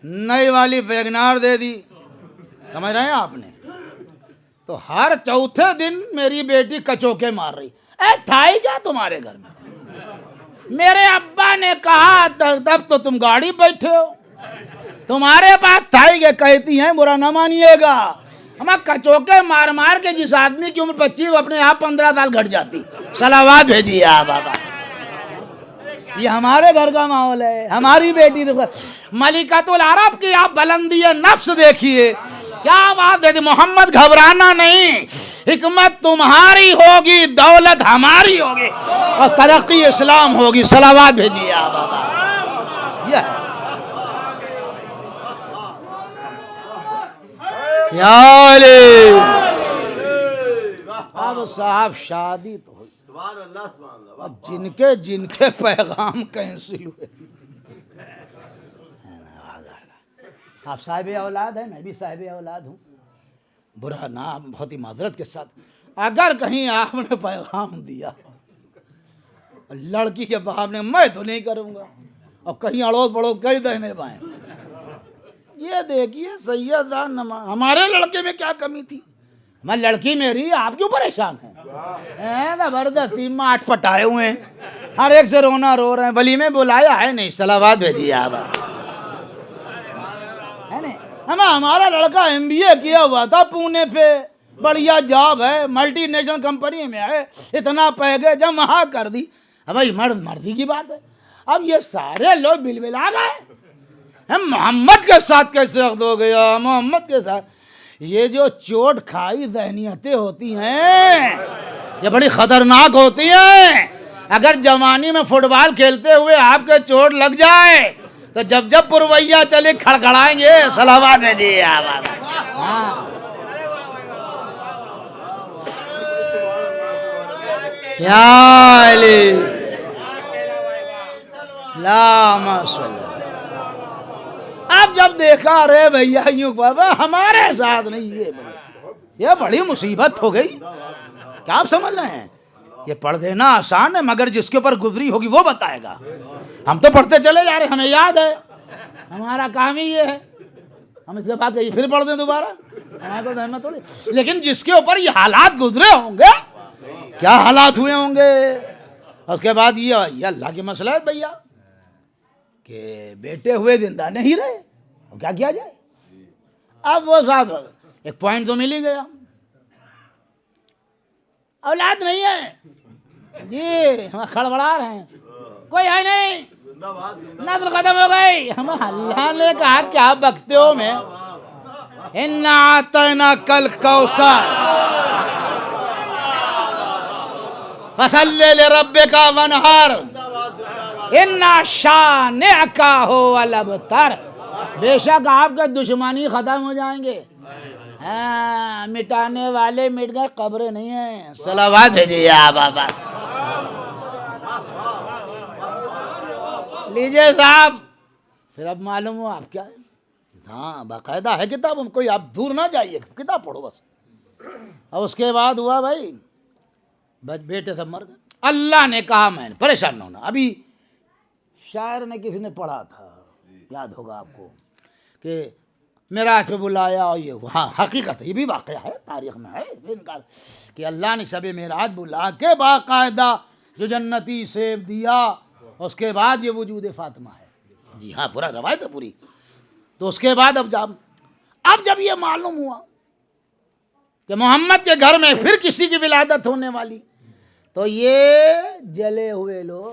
نئی والی ویگنار دے دی سمجھ رہے ہیں آپ نے تو ہر چوتھے دن میری بیٹی کچوکے مار رہی. اے تھائی کیا تمہارے گھر میں؟ میرے ابا نے کہا تب تو تم گاڑی بیٹھے ہو تمہارے پاس تھائی کے کہتی ہیں برا نہ مانیے گا. ہمیں کچوکے مار مار کے جس آدمی کی عمر 25 اپنے آپ 15 سال گھٹ جاتی. صلوات بھیجیے آپ بابا. یہ ہمارے گھر کا ماحول ہے. ہماری بیٹی ملکۃ العرب کی آپ بلندی نفس دیکھیے کیا بات ہے. محمد گھبرانا نہیں حکمت تمہاری ہوگی دولت ہماری ہوگی اور ترقی اسلام ہوگی. صلوات بھیجیے آپ بابا. یہ یا علی. اب صاحب شادی تو ہوئی اب جن کے پیغام کینسل ہوئے. آپ صاحب اولاد ہیں میں بھی صاحب اولاد ہوں. برا نام بہت ہی معذرت کے ساتھ اگر کہیں آپ نے پیغام دیا لڑکی کے باپ نے میں تو نہیں کروں گا، اور کہیں اڑوس پڑوس کہیں دہنے بائیں۔ یہ دیکھیے سید ہمارے لڑکے میں کیا کمی تھی؟ میں لڑکی میری، آپ کیوں پریشان ہیں؟ زبردستی ماٹ پٹائے ہوئے ہیں، ہر ایک سے رونا رو رہے ہیں، ولی میں بلایا ہے نہیں، صلوات بھیجیے آپ ہے نہیں۔ ہمارا لڑکا MBA کیا ہوا تھا پونے پہ، بڑھیا جاب ہے، ملٹی نیشنل کمپنی میں ہے، اتنا پیکیج جمع کر دی۔ اب بھائی مرضی کی بات ہے۔ اب یہ سارے لوگ بل بلا گئے، محمد کے ساتھ کیسے عقد ہو گیا؟ محمد کے ساتھ یہ جو چوٹ کھائی ذہنیتیں ہوتی ہیں یہ بڑی خطرناک ہوتی ہیں۔ اگر جوانی میں فٹ بال کھیلتے ہوئے آپ کے چوٹ لگ جائے تو جب پرویا چلے کھڑکھڑائیں گے، صلوات ہے جی آپ۔ یا علی اللہم صلی۔ اب جب دیکھا رے بھیا یوں بابا ہمارے ساتھ نہیں، یہ بڑی مصیبت ہو گئی۔ کیا آپ سمجھ رہے ہیں؟ یہ پڑھ دینا آسان ہے، مگر جس کے اوپر گزری ہوگی وہ بتائے گا۔ ہم تو پڑھتے چلے جا رہے، ہمیں یاد ہے، ہمارا کام ہی یہ ہے، ہم اس کے بعد پھر پڑھ دیں دوبارہ، ہمارے کو ذہن میں تھوڑی۔ لیکن جس کے اوپر یہ حالات گزرے ہوں گے، کیا حالات ہوئے ہوں گے، اس کے بعد یہ اللہ کی مسئلہ ہے بھیا کہ بیٹے ہوئے زندہ نہیں رہے، اب کیا کیا جائے؟ اب وہ صاحب ایک پوائنٹ تو مل ہی گیا، اولاد نہیں ہے جی، ہم کھڑبڑا رہے ہیں، کوئی ہے نہیں، نسل ختم ہو گئی۔ ہم اللہ نے کہا کیا بکتے ہو میں، اِنَّا أَعْطَيْنَاكَ الْكَوْثَرَ فَصَلِّ لِرَبِّكَ وَانْحَرْ اِنَّ شَانِئَكَ هُوَ الْأَبْتَرُ۔ بے شک آپ کے دشمنی ختم ہو جائیں گے، ہاں مٹانے والے مٹ گئے، قبریں نہیں ہیں، صلوات بھیجیے آپ بابا۔ لیجئے صاحب، پھر اب معلوم ہو آپ کیا ہے، ہاں باقاعدہ ہے کتاب، کوئی آپ دور نہ جائیے، کتاب پڑھو بس۔ اور اس کے بعد ہوا بھائی بیٹے سب مر گئے۔ اللہ نے کہا میں نے پریشان نہ ہونا۔ ابھی شاعر نے کسی نے پڑھا تھا، یاد ہوگا آپ کو، کہ معراج پہ بلایا، اور یہ ہاں حقیقت ہے، یہ بھی واقعہ ہے، تاریخ میں ہے انکار، کہ اللہ نے شب معراج بلا کے باقاعدہ جو جنتی سیب دیا، اس کے بعد یہ وجود فاطمہ ہے، جی ہاں پورا روایت ہے پوری۔ تو اس کے بعد اب جب یہ معلوم ہوا کہ محمد کے گھر میں پھر کسی کی ولادت ہونے والی، تو یہ جلے ہوئے لوگ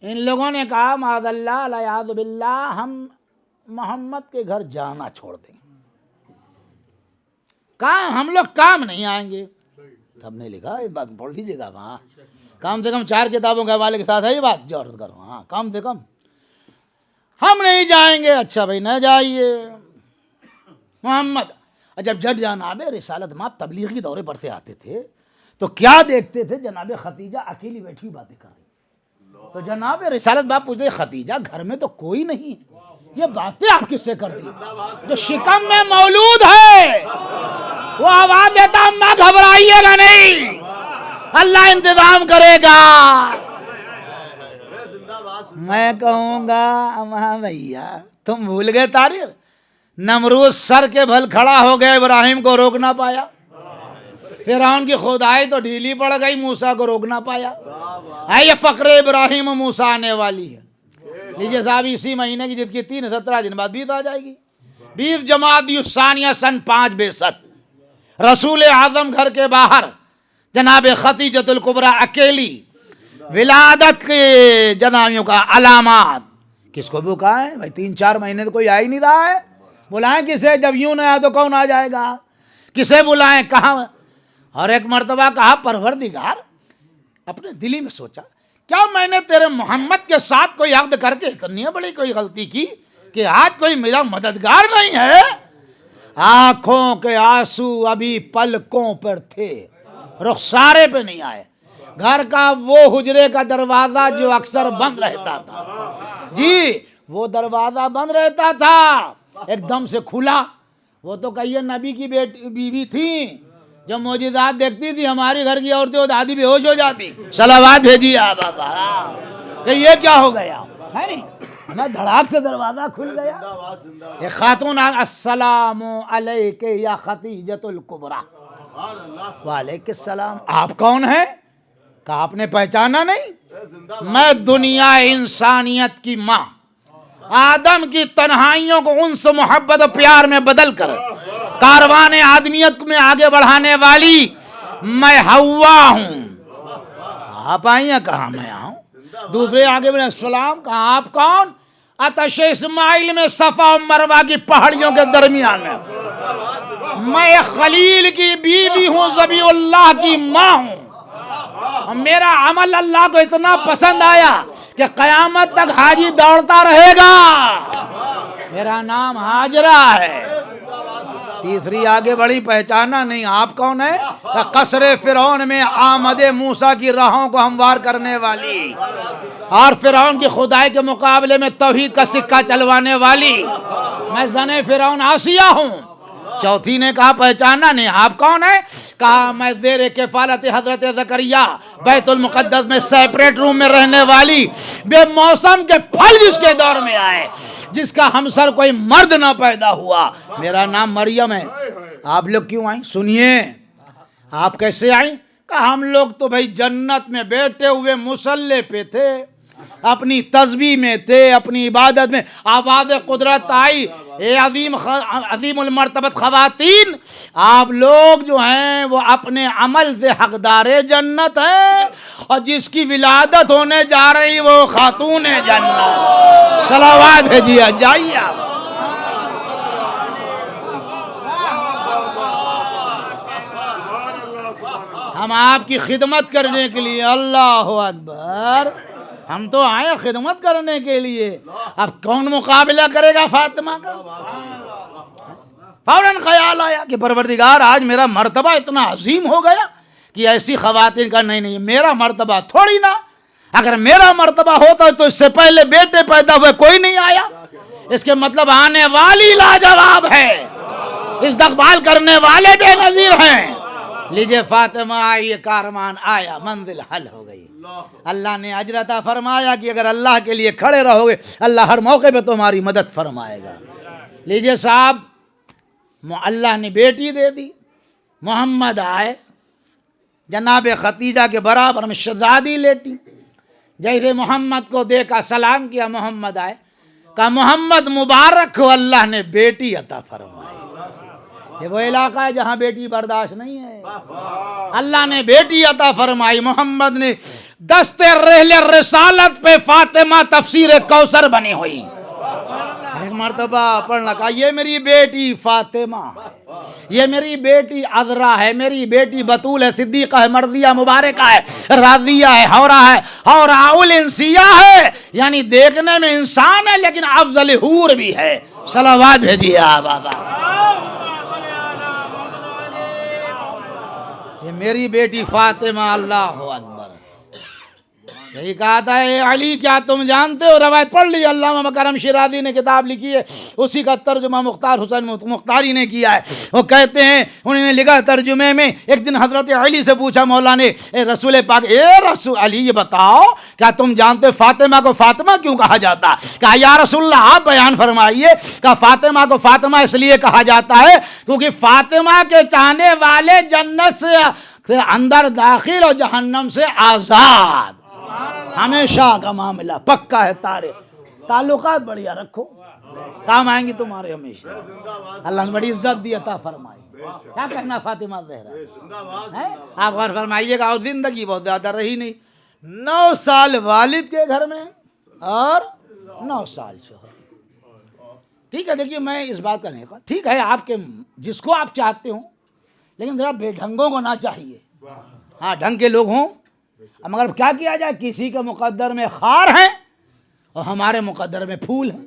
ان لوگوں نے کہا معاذ اللہ العیاذ باللہ ہم محمد کے گھر جانا چھوڑ دیں، کہاں ہم لوگ کام نہیں آئیں گے۔ سب نے لکھا اس بات پڑھ لیجیے گا، وہاں کم سے کم 4 کتابوں کے حوالے کے ساتھ ہے یہ بات، جو عرض کرو، ہاں کم سے کم ہم نہیں جائیں گے۔ اچھا بھائی نہ جائیے محمد۔ جب جناب رسالت مآب تبلیغی دورے پر سے آتے تھے تو کیا دیکھتے تھے؟ جناب ختیجہ اکیلی بیٹھی باتیں کر رہی، تو جناب رسالت مآب پوچھتے ختیجہ گھر میں تو کوئی نہیں، یہ باتیں آپ کس سے کرتی؟ جو شکم میں مولود ہے وہ آواز دیتا اماں گھبرائیے گا نہیں، اللہ انتظام کرے گا۔ میں کہوں گا اماں بھیا تم بھول گئے تاریخ، نمرود سر کے بھل کھڑا ہو گیا، ابراہیم کو روک نہ پایا، فرعون کی خدائی تو ڈھیلی پڑ گئی، موسیٰ کو روک نہ پایا۔ یہ فقر ابراہیم و موسیٰ آنے والی ہے۔ لیجیے صاحب اسی مہینے کی جس کی 17 دن بعد بیت آ جائے گی، 20 جمادی الثانیہ سن 5 بعثت، رسول اعظم گھر کے باہر، جناب ختیجۃ الکبریٰ اکیلی، ولادت کے جنابیوں کا علامات۔ کس کو بکائیں بھائی؟ 3-4 مہینے تو کوئی آ ہی نہیں رہا ہے، بلائیں کسے؟ جب یوں نہ آیا تو کون آ جائے گا؟ کسے بلائیں؟ کہاں؟ اور ایک مرتبہ کہا پروردگار، اپنے دلی میں سوچا کیا میں نے تیرے محمد کے ساتھ کوئی عقد کر کے اتنی بڑی کوئی غلطی کی کہ آج کوئی میرا مددگار نہیں ہے؟ آنکھوں کے آنسو ابھی پلکوں پر تھے، رخسارے پہ نہیں آئے۔ گھر کا وہ حجرے کا دروازہ جو اکثر بند رہتا تھا، جی وہ دروازہ بند رہتا تھا، ایک دم سے کھلا۔ وہ تو کہیے نبی کی بیوی تھیں، جو معجزات دیکھتی تھی ہماری گھر کی عورتیں وہ دادی بے ہوش ہو جاتی. صلوات بھیجیے آپ کہ یہ کیا ہو گیا ہے نہیں. میں دھڑاک سے دروازہ کھل گیا. ایک خاتون السلام علیک یا خدیجۃ الکبریٰ. وعلیکم السلام. آپ کون ہیں؟ کہا آپ نے پہچانا نہیں؟ میں دنیا انسانیت کی ماں، آدم کی تنہائیوں کو انس محبت و پیار میں بدل کر کاروان آدمیت میں آگے بڑھانے والی میں حوا ہوں. آپ آئی ہیں؟ کہاں میں آؤں. دوسرے آگے بڑھے السلام. کہاں آپ کون؟ آتش اسماعیل میں صفا و مروہ کی پہاڑیوں کے درمیان میں خلیل کی بیوی ہوں، ذبیح اللہ کی ماں ہوں. میرا عمل اللہ کو اتنا پسند آیا کہ قیامت تک حاجی دوڑتا رہے گا. میرا نام ہاجرہ ہے. تیسری آگے بڑی پہچانا نہیں. آپ کون ہیں؟ قصر فرعون میں آمد موسیٰ کی راہوں کو ہموار کرنے والی اور فرعون کی خدائی کے مقابلے میں توحید کا سکہ چلوانے والی میں زن فرعون آسیہ ہوں. چوتھی نے کہا پہچانا نہیں. آپ کون ہیں؟ کہا میں زیر کفالت حضرت زکریا بیت المقدس میں سیپریٹ روم میں رہنے والی بے موسم کے پھل جس کے دور میں آئے، جس کا ہمسر کوئی مرد نہ پیدا ہوا. میرا نام مریم ہے. آپ لوگ کیوں آئیں؟ سنیے. آپ کیسے آئیں؟ کہا ہم لوگ تو بھائی جنت میں بیٹھے ہوئے مصلی پہ تھے، اپنی تسبیح میں تھے، اپنی عبادت میں. آواز قدرت آئی، اے عظیم المرتبت خواتین، آپ لوگ جو ہیں وہ اپنے عمل سے حقدار جنت ہیں، اور جس کی ولادت ہونے جا رہی وہ خاتون جنت. صلوات بھیجیے. جائیے آپ. ہم آپ کی خدمت کرنے کے لیے. اللہ اکبر. ہم تو آئے خدمت کرنے کے لیے. اب کون مقابلہ کرے گا فاطمہ کا؟ فوراً خیال آیا کہ پروردگار آج میرا مرتبہ اتنا عظیم ہو گیا کہ ایسی خواتین کا نہیں میرا مرتبہ تھوڑی نا. اگر میرا مرتبہ ہوتا تو اس سے پہلے بیٹے پیدا ہوئے کوئی نہیں آیا. اس کے مطلب آنے والی لاجواب ہے، استقبال کرنے والے بے نظیر ہیں. لیجئے فاطمہ آئی، یہ کارمان آیا، منزل حل ہو گئی. اللہ نے اجر عطا فرمایا کہ اگر اللہ کے لیے کھڑے رہو گے اللہ ہر موقع پہ تمہاری مدد فرمائے گا. لیجئے صاحب، اللہ نے بیٹی دے دی. محمد آئے، جناب خدیجہ کے برابر میں شہزادی لیٹی. جیسے محمد کو دیکھا سلام کیا، محمد آئے، کہا محمد مبارک ہو، اللہ نے بیٹی عطا فرمائی. یہ وہ علاقہ ہے جہاں بیٹی برداشت نہیں ہے. اللہ نے بیٹی عطا فرمائی. محمد نے دست رحل رسالت پہ فاطمہ تفسیر کوثر بنی ہوئی. ایک مرتبہ پڑھنا، کہا یہ میری بیٹی فاطمہ ہے، یہ میری بیٹی عذرا ہے، میری بیٹی بطول ہے، صدیقہ ہے، مرضیہ مبارکہ ہے، راضیہ ہے، حورہ ہے، حوراء الانسیہ ہے. یعنی دیکھنے میں انسان ہے لیکن افضل حور بھی ہے. صلوات بھیجیے آپ. یہ میری بیٹی فاطمہ. اللہ اکبر. یہی کہا تھا اے علی کیا تم جانتے ہو؟ روایت پڑھ لی، علامہ مکرم شیرازی نے کتاب لکھی ہے، اسی کا ترجمہ مختار حسین مختاری نے کیا ہے. وہ کہتے ہیں، انہوں نے لکھا ترجمے میں، ایک دن حضرت علی سے پوچھا مولا نے، اے رسول پاک، اے رسول علی یہ بتاؤ کیا تم جانتے فاطمہ کو فاطمہ کیوں کہا جاتا؟ کہا یا رسول اللہ آپ بیان فرمائیے. کہا فاطمہ کو فاطمہ اس لیے کہا جاتا ہے کیونکہ فاطمہ کے چاہنے والے جنت سے اندر داخل اور جہنم سے آزاد. ہمیشہ کا معاملہ پکا ہے. تعلقات بڑھیا رکھو، کام آئیں گی تمہارے ہمیشہ. اللہ نے بڑی عزت دی، عطا فرمائی. کیا کہنا فاطمہ زہرا؟ آپ غور فرمائیے گا. اور زندگی بہت زیادہ رہی نہیں، 9 سال والد کے گھر میں اور 9 سال شوہر. ٹھیک ہے، دیکھیے میں اس بات کا نہیں کہا، ٹھیک ہے آپ کے جس کو آپ چاہتے ہوں، لیکن ذرا بے ڈھنگوں کو نہ چاہیے. ہاں ڈھنگ کے لوگ ہوں. مگر کیا کیا جائے، کسی کے مقدر میں خار ہیں اور ہمارے مقدر میں پھول ہیں.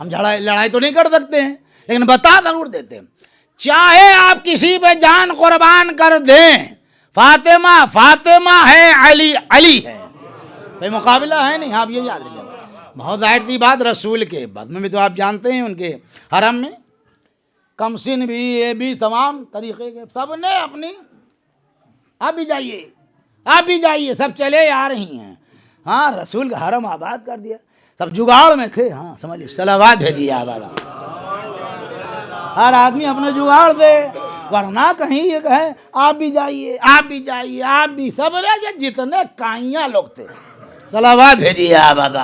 ہم لڑائی تو نہیں کر سکتے ہیں لیکن بتا ضرور دیتے ہیں. چاہے آپ کسی پہ جان قربان کر دیں، فاطمہ فاطمہ ہے، علی علی ہے، کوئی مقابلہ ہے نہیں. آپ یہ یاد رکھیں. بہت ظاہر سی بات، رسول کے بعد میں بھی تو آپ جانتے ہیں ان کے حرم میں کمسن بھی، یہ بھی تمام طریقے کے سب نے اپنی آپ بھی جائیے، آپ بھی جائیے، سب چلے آ رہی ہیں. ہاں رسول کا حرم آباد کر دیا، سب جگاڑ میں تھے. ہاں سمجھ لیے، صلوات بھیجیے آباد. ہر آدمی اپنا جگاڑ دے، ورنہ کہیں یہ کہیں آپ بھی جائیے، آپ بھی جائیے، آپ بھی. سب نے جتنے کائیاں لوگ تھے صلوات بھیجیے آباد.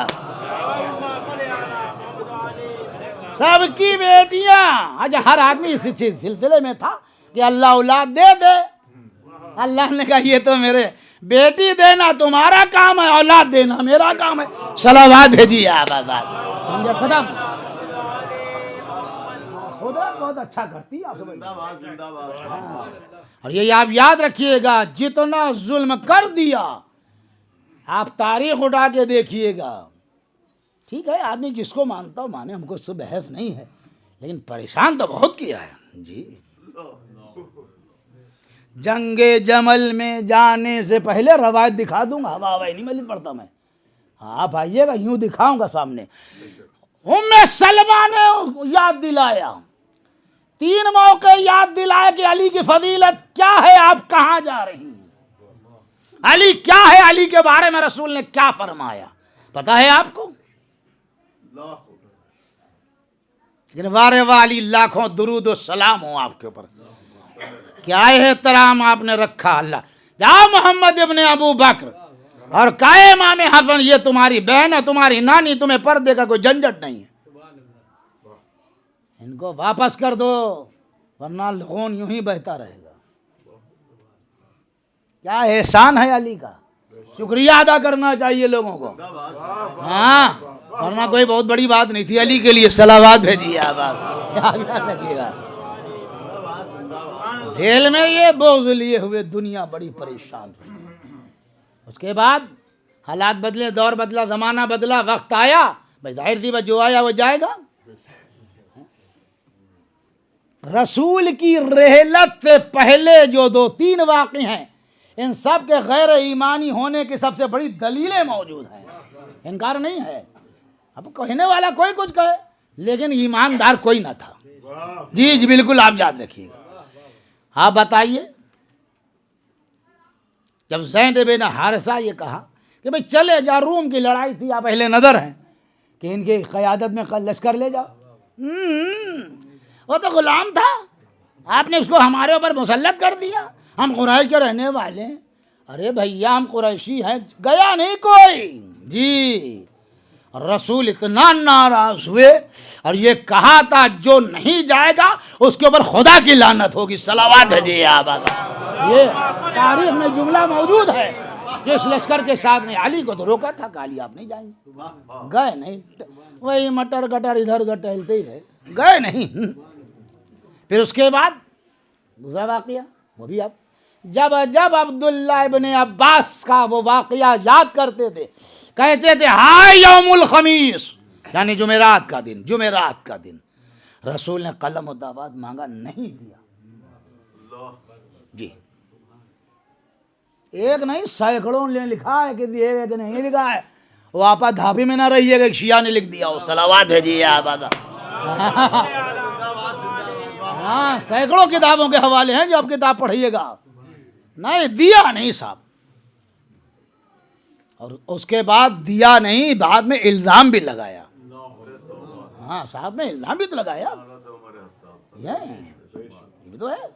سب کی بیٹیاں. آج ہر آدمی اس سلسلے میں تھا کہ اللہ اولاد دے دے. اللہ نے کہا یہ تو میرے بیٹی دینا تمہارا کام ہے، اولاد دینا میرا کام ہے. صلوات بھیجیے آباد. ختم. خدا بہت اچھا کرتی ہے. اور یہ آپ یاد رکھیے گا، جتنا ظلم کر دیا آپ تاریخ اٹھا کے دیکھیے گا. ٹھیک ہے آدمی جس کو مانتا ہو مانے، ہم کو اس سے بحث نہیں ہے، لیکن پریشان تو بہت کیا ہے. جی جنگ جمل میں جانے سے پہلے روایت دکھا دوں گا. ہوا نہیں مل پڑتا میں. ہاں آپ آئیے گا، یوں دکھاؤں گا سامنے. ام سلمہ نے یاد دلایا، 3 موقع یاد دلایا کہ علی کی فضیلت کیا ہے، آپ کہاں جا رہی ہیں، علی کیا ہے، علی کے بارے میں رسول نے کیا فرمایا پتا ہے آپ کو؟ لیکن وارے والی لاکھوں درود و سلام ہوں آپ کے اوپر. کیا احترام آپ نے رکھا. اللہ جاؤ محمد ابن ابو بکر اور کہے امام حسن یہ تمہاری بہن ہے، تمہاری نانی، تمہیں پردے کا کوئی جھنجھٹ نہیں ہے، ان کو واپس کر دو ورنہ خون یوں ہی بہتا رہے گا. کیا احسان ہے علی کا، شکریہ ادا کرنا چاہیے لوگوں کو. ہاں ورنہ کوئی بہت بڑی بات نہیں تھی. علی کے لیے صلوات بھیجیے آپ. یاد رکھیے گا دل میں یہ بغض لیے ہوئے دنیا بڑی پریشان ہوئی. اس کے بعد حالات بدلے، دور بدلا، زمانہ بدلا، وقت آیا. بھائی ظاہر سی بات جو آیا وہ جائے گا. رسول کی رحلت سے پہلے جو 2-3 واقعے ہیں، ان سب کے غیر ایمانی ہونے کی سب سے بڑی دلیلیں موجود ہیں. انکار نہیں ہے. اب کہنے والا کوئی کچھ کہے لیکن ایماندار کوئی نہ تھا. جی جی بالکل آپ یاد رکھیے گا. آپ بتائیے جب زید بن حارثہ یہ کہا کہ بھئی چلے جا، روم کی لڑائی تھی، آپ اہل نظر ہیں کہ ان کی قیادت میں لشکر لے جاؤ. وہ تو غلام تھا، آپ نے اس کو ہمارے اوپر مسلط کر دیا، ہم قریش کے رہنے والے ہیں. ارے بھیا ہم قریشی ہیں. گیا نہیں کوئی. جی رسول اتنا ناراض ہوئے اور یہ کہا تھا جو نہیں جائے گا اس کے اوپر خدا کی لعنت ہوگی. صلوات بھیجیے آپ. یہ تاریخ میں جملہ موجود ہے. جس لشکر کے ساتھ نے علی کو تو روکا تھا کہ علی آپ نہیں جائیں گے، گئے نہیں. وہی مٹر گٹر ادھر ادھر ٹہلتے ہی رہے، گئے نہیں. پھر اس کے بعد دوسرا واقعہ وہ بھی اب جب عبداللہ ابن عباس کا وہ واقعہ یاد کرتے تھے، کہتے تھے ہائے یوم الخمیس، یعنی جمعرات کا دن. جمعرات کا دن رسول نے قلم و دعوت مانگا، نہیں دیا. جی ایک نہیں سینکڑوں نے لکھا ہے کہ ایک نہیں لکھا ہے. وہ آپا دھابی میں نہ رہیے گا، ایک شیعہ نے لکھ دیا. وہ صلوات بھیجیے آپ. ہاں سینکڑوں کتابوں کے حوالے ہیں جو آپ کتاب پڑھیے گا. نہیں دیا نہیں صاحب. اور اس کے بعد دیا نہیں، بعد میں الزام بھی لگایا. ہاں صاحب میں الزام بھی تو لگایا، یہ تو ہے،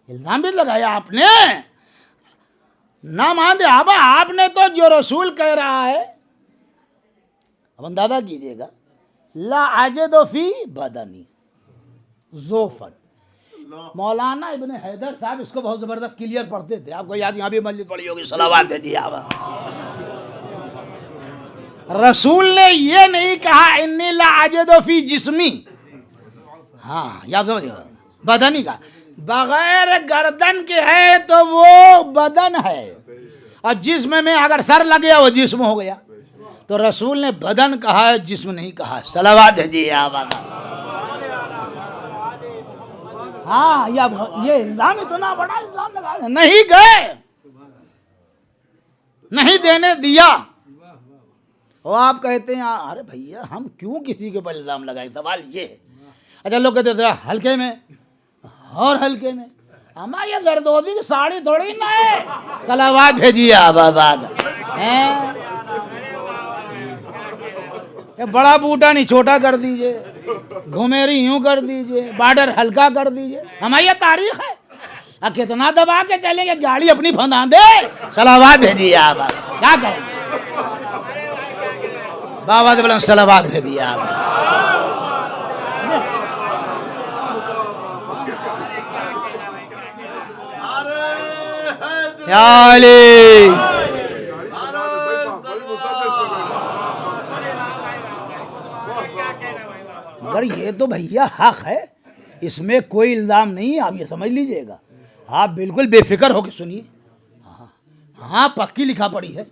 الزام بھی لگایا آپ نے. نہ ماندے آبا، آپ نے تو جو رسول کہہ رہا ہے اب اندازہ کیجئے گا، لا اجد فی بدنی ذوفن. مولانا ابن حیدر صاحب اس کو بہت زبردست کلیئر پڑھتے تھے. آپ کو یاد، یہاں بھی مسجد پڑھی ہوگی. صلوات دیجیے آپ. رسول نے یہ نہیں کہا انی لا اجد فی جسمی، ہاں یہ آپ سمجھ گئے، بدنی کا بغیر گردن کے ہے تو وہ بدن ہے، اور جسم میں اگر سر لگ گیا وہ جسم ہو گیا. تو رسول نے بدن کہا ہے، جسم نہیں کہا. صلوات دیجیے آپ. ہاں یہ الزام اتنا بڑا الزام لگا، نہیں گئے، نہیں دینے دیا. وہ آپ کہتے ہیں ارے بھیا ہم کیوں کسی کے اوپر الزام لگائیں. سوال یہ ہے اچھا لوگ کہتے تھے ہلکے میں اور ہلکے میں، اما یہ زردوزی کی ساڑی تھوڑی نہ ہے، صلوات بھیجیے آپ آباد ہیں، بڑا بوٹا نہیں چھوٹا کر دیجئے، گھمیری یوں کر دیجئے، بارڈر ہلکا کر دیجئے، ہماری یہ تاریخ ہے، کتنا دبا کے چلیں گے گاڑی اپنی پھندا دے، صلوات بھیجیے آپ کیا کہیں گے، بابا دے بلند صلوات بھیجیے آپ یا علی۔ مگر یہ تو بھیا حق ہے، اس میں کوئی الزام نہیں ہے، آپ یہ سمجھ لیجئے گا، آپ بالکل بے فکر ہو کے سنیے، ہاں پکی لکھا پڑی ہے،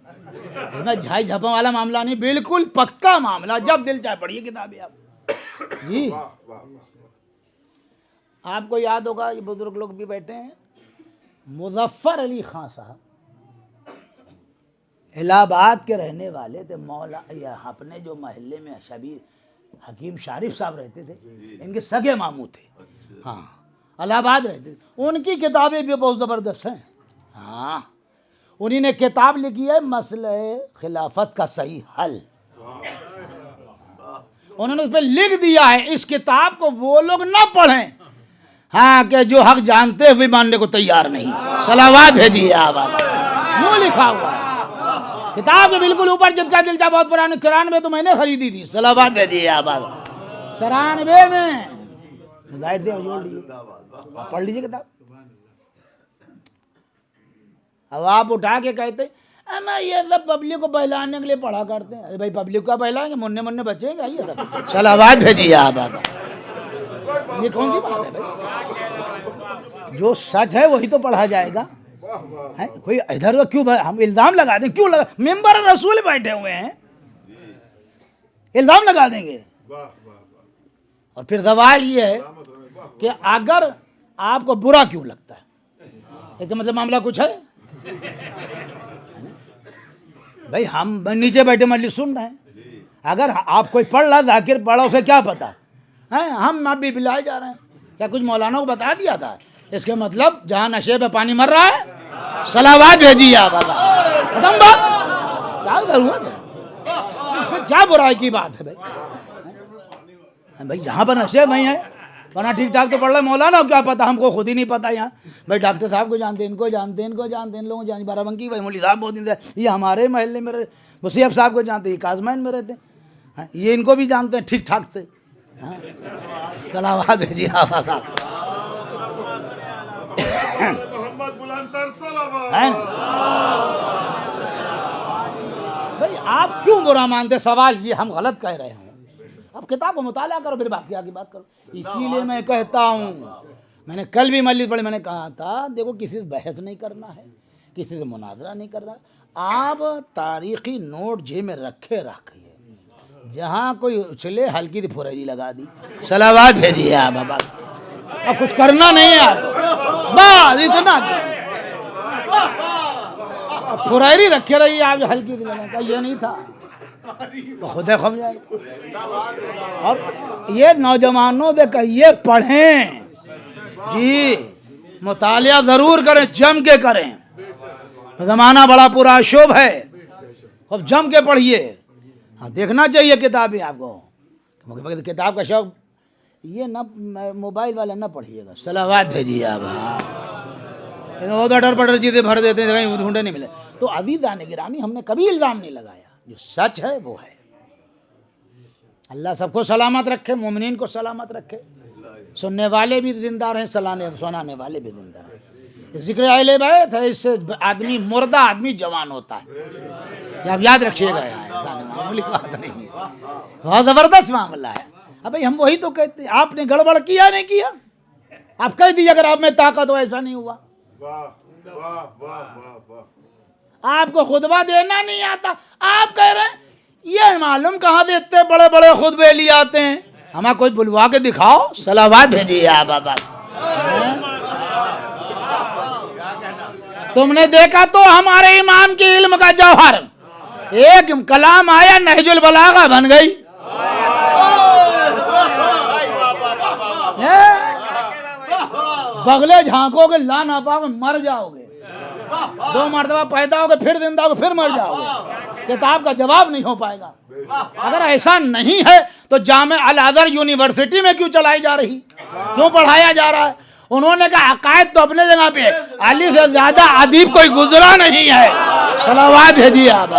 اس میں جھائی جھپوں والا معاملہ نہیں، بالکل پکا معاملہ، جب دل چاہے پڑھیے کتابیں آپ جی۔ آپ کو یاد ہوگا یہ بزرگ لوگ بھی بیٹھے ہیں، مظفر علی خان صاحب الہ آباد کے رہنے والے تھے، مولا اپنے جو محلے میں شبیر حکیم شارف صاحب رہتے تھے، ان کے سگے ماموں تھے، ہاں الہ آباد رہتے تھے، ان کی کتابیں بھی بہت زبردست ہیں، ہاں انہی نے کتاب لکھی ہے مسئلہ خلافت کا صحیح حل، انہوں نے اس پہ لکھ دیا ہے اس کتاب کو وہ لوگ نہ پڑھیں ہاں کہ جو حق جانتے ہوئے ماننے کو تیار نہیں، صلوات بھیجیے آپ یوں لکھا ہوا ہے کتاب کے بالکل اوپر، جس کا دلچا بہت پرانے 93 تو میں نے خریدی تھی، صلوات بھیجیے آپ 93 میں ظاہر سے جوڑ لیجیے، آپ پڑھ لیجیے کتاب۔ اب آپ اٹھا کے کہتے میں یہ سب پبلک کو بہلانے کے لیے پڑھا کرتے ہیں، ارے بھائی پبلک کا بہلائیں گے، مننے مننے بچیں گے، یہ سب صلوات بھیجیے آپ یہ کون سی بات ہے بھائی؟ جو سچ ہے وہی تو پڑھا جائے گا، کوئی ادھر ادھر کیوں ہم الزام لگا دیں، کیوں لگا، ممبر رسول بیٹھے ہوئے ہیں الزام لگا دیں گے، اور پھر سوال یہ ہے کہ اگر آپ کو برا کیوں لگتا ہے، اس کا مطلب معاملہ کچھ ہے بھائی، ہم نیچے بیٹھے مجلس سن رہے ہیں، اگر آپ کوئی پڑھ رہا ذاکر پڑھا اسے کیا پتا، ہم ابھی بلائے جا رہے ہیں، کیا کچھ مولانا کو بتا دیا تھا، اس کے مطلب جہاں نشے پہ پانی مر رہا ہے صلوات بھیجیے آپ ختم بات، کیا ضرورت ہے اس میں، کیا برائی کی بات ہے بھائی، جہاں پر نشے نہیں ہے ورنہ ٹھیک ٹھاک تو پڑھ رہے مولانا کو کیا پتا، ہم کو خود ہی نہیں پتا، یہاں بھائی ڈاکٹر صاحب کو جانتے ہیں، ان کو جانتے ہیں، ان کو جانتے ہیں، ان لوگوں کو جانتے ہیں، بارہ بنکی بھائی مولوی صاحب بہت دن سے یہ ہمارے محلے میں مصیب صاحب کو جانتے ہیں، یہ کازمین میں رہتے ہیں، یہ ان کو بھی جانتے ہیں ٹھیک ٹھاک سے، صلوات بھیجیے آپ بھائی، آپ کیوں برا مانتے، سوال یہ ہم غلط کہہ رہے ہیں، اب کتاب کو مطالعہ کرو پھر بات کی آگے بات کرو، اسی لیے میں کہتا ہوں، میں نے کل بھی مجلس پڑھی، میں نے کہا تھا دیکھو کسی سے بحث نہیں کرنا ہے، کسی سے مناظرہ نہیں کرنا، آپ تاریخی نوٹ جیب میں رکھے رکھیے، جہاں کوئی اچھلے ہلکی سی پھریری لگا دی، صلوات بھیجیے آپ اب کچھ کرنا نہیں ہے آپ بس اتنا پھریری رکھے رہیے آپ، ہلکی سی لگا کہ یہ نہیں تھا تو خود خم جائے، اور یہ نوجوانوں سے کہیے پڑھیں جی، مطالعہ ضرور کریں، جم کے کریں، زمانہ بڑا پورا شوب ہے، اب جم کے پڑھیے، ہاں دیکھنا چاہیے کتابیں آپ کو، کتاب کا شوق یہ نہ موبائل والا نہ پڑھیے گا، صلوات بھیجیے آپ ڈر پڑ چیزیں بھر دیتے ہیں کہیں ڈھونڈے نہیں ملے، تو عزیزان گرامی ہم نے کبھی الزام نہیں لگایا، جو سچ ہے وہ ہے، اللہ سب کو سلامت رکھے، مومنین کو سلامت رکھے، سننے والے بھی زندہ رہیں، سنانے والے بھی زندہ رہیں، ذکر اہل بیت ہے، اس سے آدمی مردہ آدمی جوان ہوتا ہے، یہ آپ یاد رکھیے گا، معمولی بات نہیں ہے، بہت زبردست معاملہ ہے، اب بھائی ہم وہی تو کہتے ہیں، آپ نے گڑبڑ کیا نہیں کیا، آپ کہہ دیجیے اگر آپ میں طاقت ہو ایسا نہیں ہوا، آپ کو خطبہ دینا نہیں آتا، آپ کہہ رہے ہیں یہ معلوم کہاں سے اتنے بڑے بڑے خطبے لیے آتے ہیں، ہمیں کوئی بلوا کے دکھاؤ، صلوات بھیجیے آپ تم نے دیکھا تو ہمارے امام کے علم کا جوہر، ایک کلام آیا نہج البلاغہ بن گئی، بغلے جھانکو گے لا نہ پاؤ گے مر جاؤ گے، 2 مرتبہ پیدا ہوگے پھر زندہ ہوگے پھر مر جاؤ گے، کتاب کا جواب نہیں ہو پائے گا۔ اگر ایسا نہیں ہے تو جامع الازہر یونیورسٹی میں کیوں چلائی جا رہی، کیوں پڑھایا جا رہا ہے؟ انہوں نے کہا عقائد تو اپنے جگہ پہ، علی سے زیادہ ادیب کوئی گزرا نہیں ہے، صلوات بھیجیے آپ۔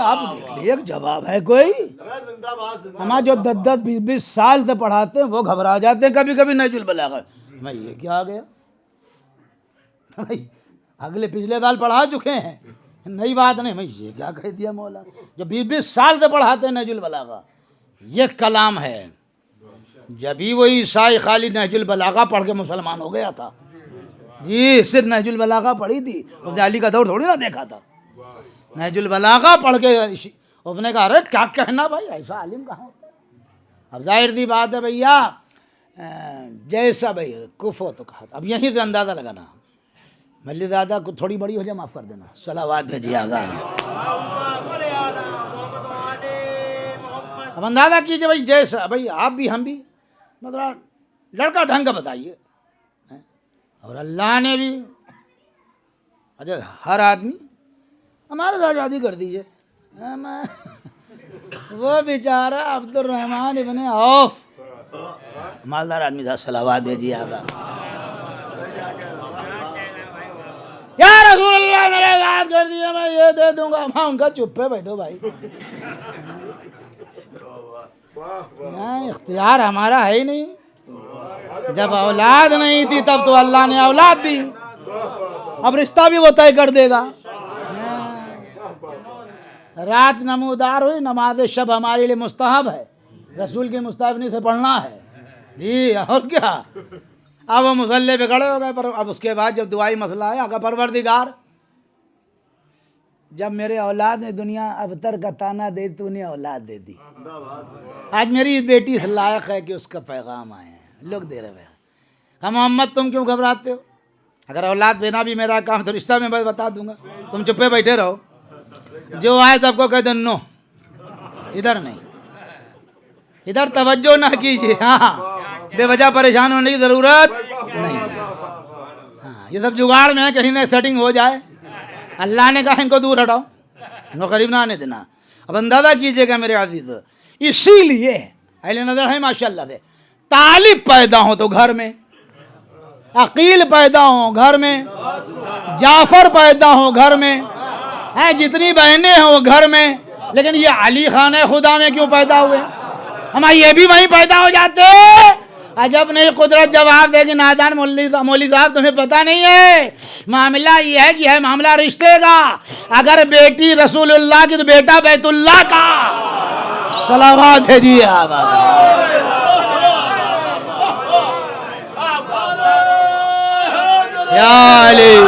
آپ دیکھ لیے ایک جواب ہے کوئی؟ ہمارا جو 10-20 سال سے پڑھاتے ہیں وہ گھبرا جاتے ہیں کبھی کبھی نہج البلاغہ میں، یہ کیا آ گیا؟ اگلے پچھلے سال پڑھا چکے ہیں، نئی بات نہیں، میں یہ کیا کہہ دیا مولا؟ جو 20 سال سے پڑھاتے ہیں نہج البلاغہ، یہ کلام ہے۔ جبھی وہ عیسائی خالی نہج البلاغہ پڑھ کے مسلمان ہو گیا تھا، جی صرف نہج البلاغہ پڑھی تھی، اس نے علی کا دور تھوڑی نہ دیکھا تھا، نہج البلاغہ پڑھ کے اس نے کہا ارے کیا کہنا بھائی، ایسا عالم کہاں ہوتا ہے؟ اب ظاہر سی بات ہے بھیا، جیسا بھائی کفو تو کہا تھا، اب یہیں سے اندازہ لگانا، ملی زیادہ کو تھوڑی بڑی ہو جائے معاف کر دینا، صلوات بھیجیے آگا۔ اب اندازہ کیجئے بھائی، جیسا بھائی آپ بھی ہم بھی، مطلب لڑکا ڈھنگ کا بتائیے، اور اللہ نے بھی اچھا ہر آدمی ہمارے ساتھ شادی کر دیجئے، وہ بیچارہ عبد الرحمن ابن عوف مالدار آدمی تھا، صلوات بھیجیے آگا۔ یا رسول اللہ میرے ساتھ کر دیجئے میں یہ دے دوں گا، میں ان کا چپ پہ بیٹھو بھائی، اختیار ہمارا ہے ہی نہیں، جب اولاد نہیں تھی تب تو اللہ نے اولاد دی، اب رشتہ بھی وہ طے کر دے گا۔ رات نمودار ہوئی، نماز شب ہمارے لیے مستحب ہے، رسول کی مستحبنی سے پڑھنا ہے، جی اور کیا۔ اب وہ مصلی پہ کھڑے ہو گئے، پر اب اس کے بعد جب دعائی مسئلہ آیا، اگر پروردگار جب میرے اولاد نے دنیا ابتر کا تانا دے تو انہیں اولاد دے دی، آج میری بیٹی اس لائق ہے کہ اس کا پیغام آئے ہیں، لوگ دے رہے ہیں، کہ محمد تم کیوں گھبراتے ہو؟ اگر اولاد دینا بھی میرا کام تو رشتہ میں بتا دوں گا، تم چپے بیٹھے رہو، جو آئے سب کو کہہ دو نو، ادھر نہیں، ادھر توجہ نہ کیجیے، ہاں بے وجہ پریشان ہونے کی ضرورت نہیں، ہاں یہ سب جگاڑ میں ہے، کہیں نہ سیٹنگ ہو جائے، اللہ نے کہا ان کو دور ہٹاؤ، ان کو قریب نہ آنے دینا۔ اب اندازہ کیجیے گا میرے عزیز، اسی لیے اہل نظر ہے ماشاءاللہ سے، طالب پیدا ہو تو گھر میں، عقیل پیدا ہو گھر میں، جعفر پیدا ہو گھر میں، جتنی بہنیں ہیں وہ گھر میں، لیکن یہ علی خانہ خدا میں کیوں پیدا ہوئے؟ ہمارے یہ بھی وہیں پیدا ہو جاتے، عجب نہیں قدرت جواب دے گی نادان مولوی صاحب تمہیں پتہ نہیں ہے، معاملہ یہ ہے کہ ہے معاملہ رشتے کا، اگر بیٹی رسول اللہ کی تو بیٹا بیت اللہ کا، صلوات بھیجیے آپ۔ یا علی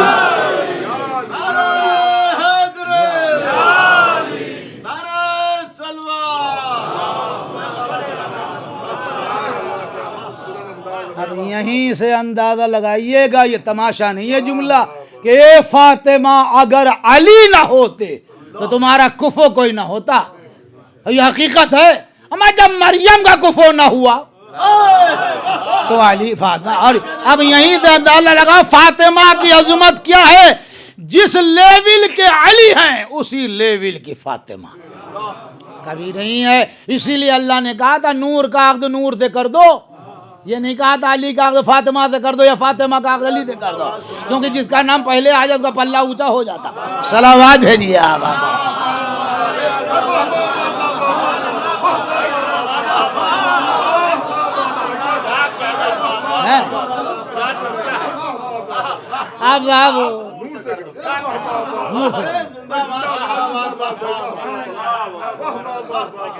اب یہیں سے اندازہ لگائیے گا، یہ تماشا نہیں ہے جملہ کہ اے فاطمہ اگر علی نہ ہوتے تو تمہارا کفو کوئی نہ ہوتا، یہ حقیقت ہے، ہمارا جب مریم کا کفو نہ ہوا تو علی فاطمہ، اور اب یہیں سے اندازہ لگا فاطمہ کی عظمت کیا ہے، جس لیول کے علی ہیں اسی لیول کی فاطمہ کبھی نہیں ہے، اسی لیے اللہ نے کہا تھا نور کا عقد نور سے کر دو، یہ نہیں کہا تھا علی کا عقد فاطمہ سے کر دو یا فاطمہ کا عقد علی سے کر دو، کیونکہ جس کا نام پہلے آ جائے اس کا پلہ اونچا ہو جاتا۔ صلوات بھیجیے آپ۔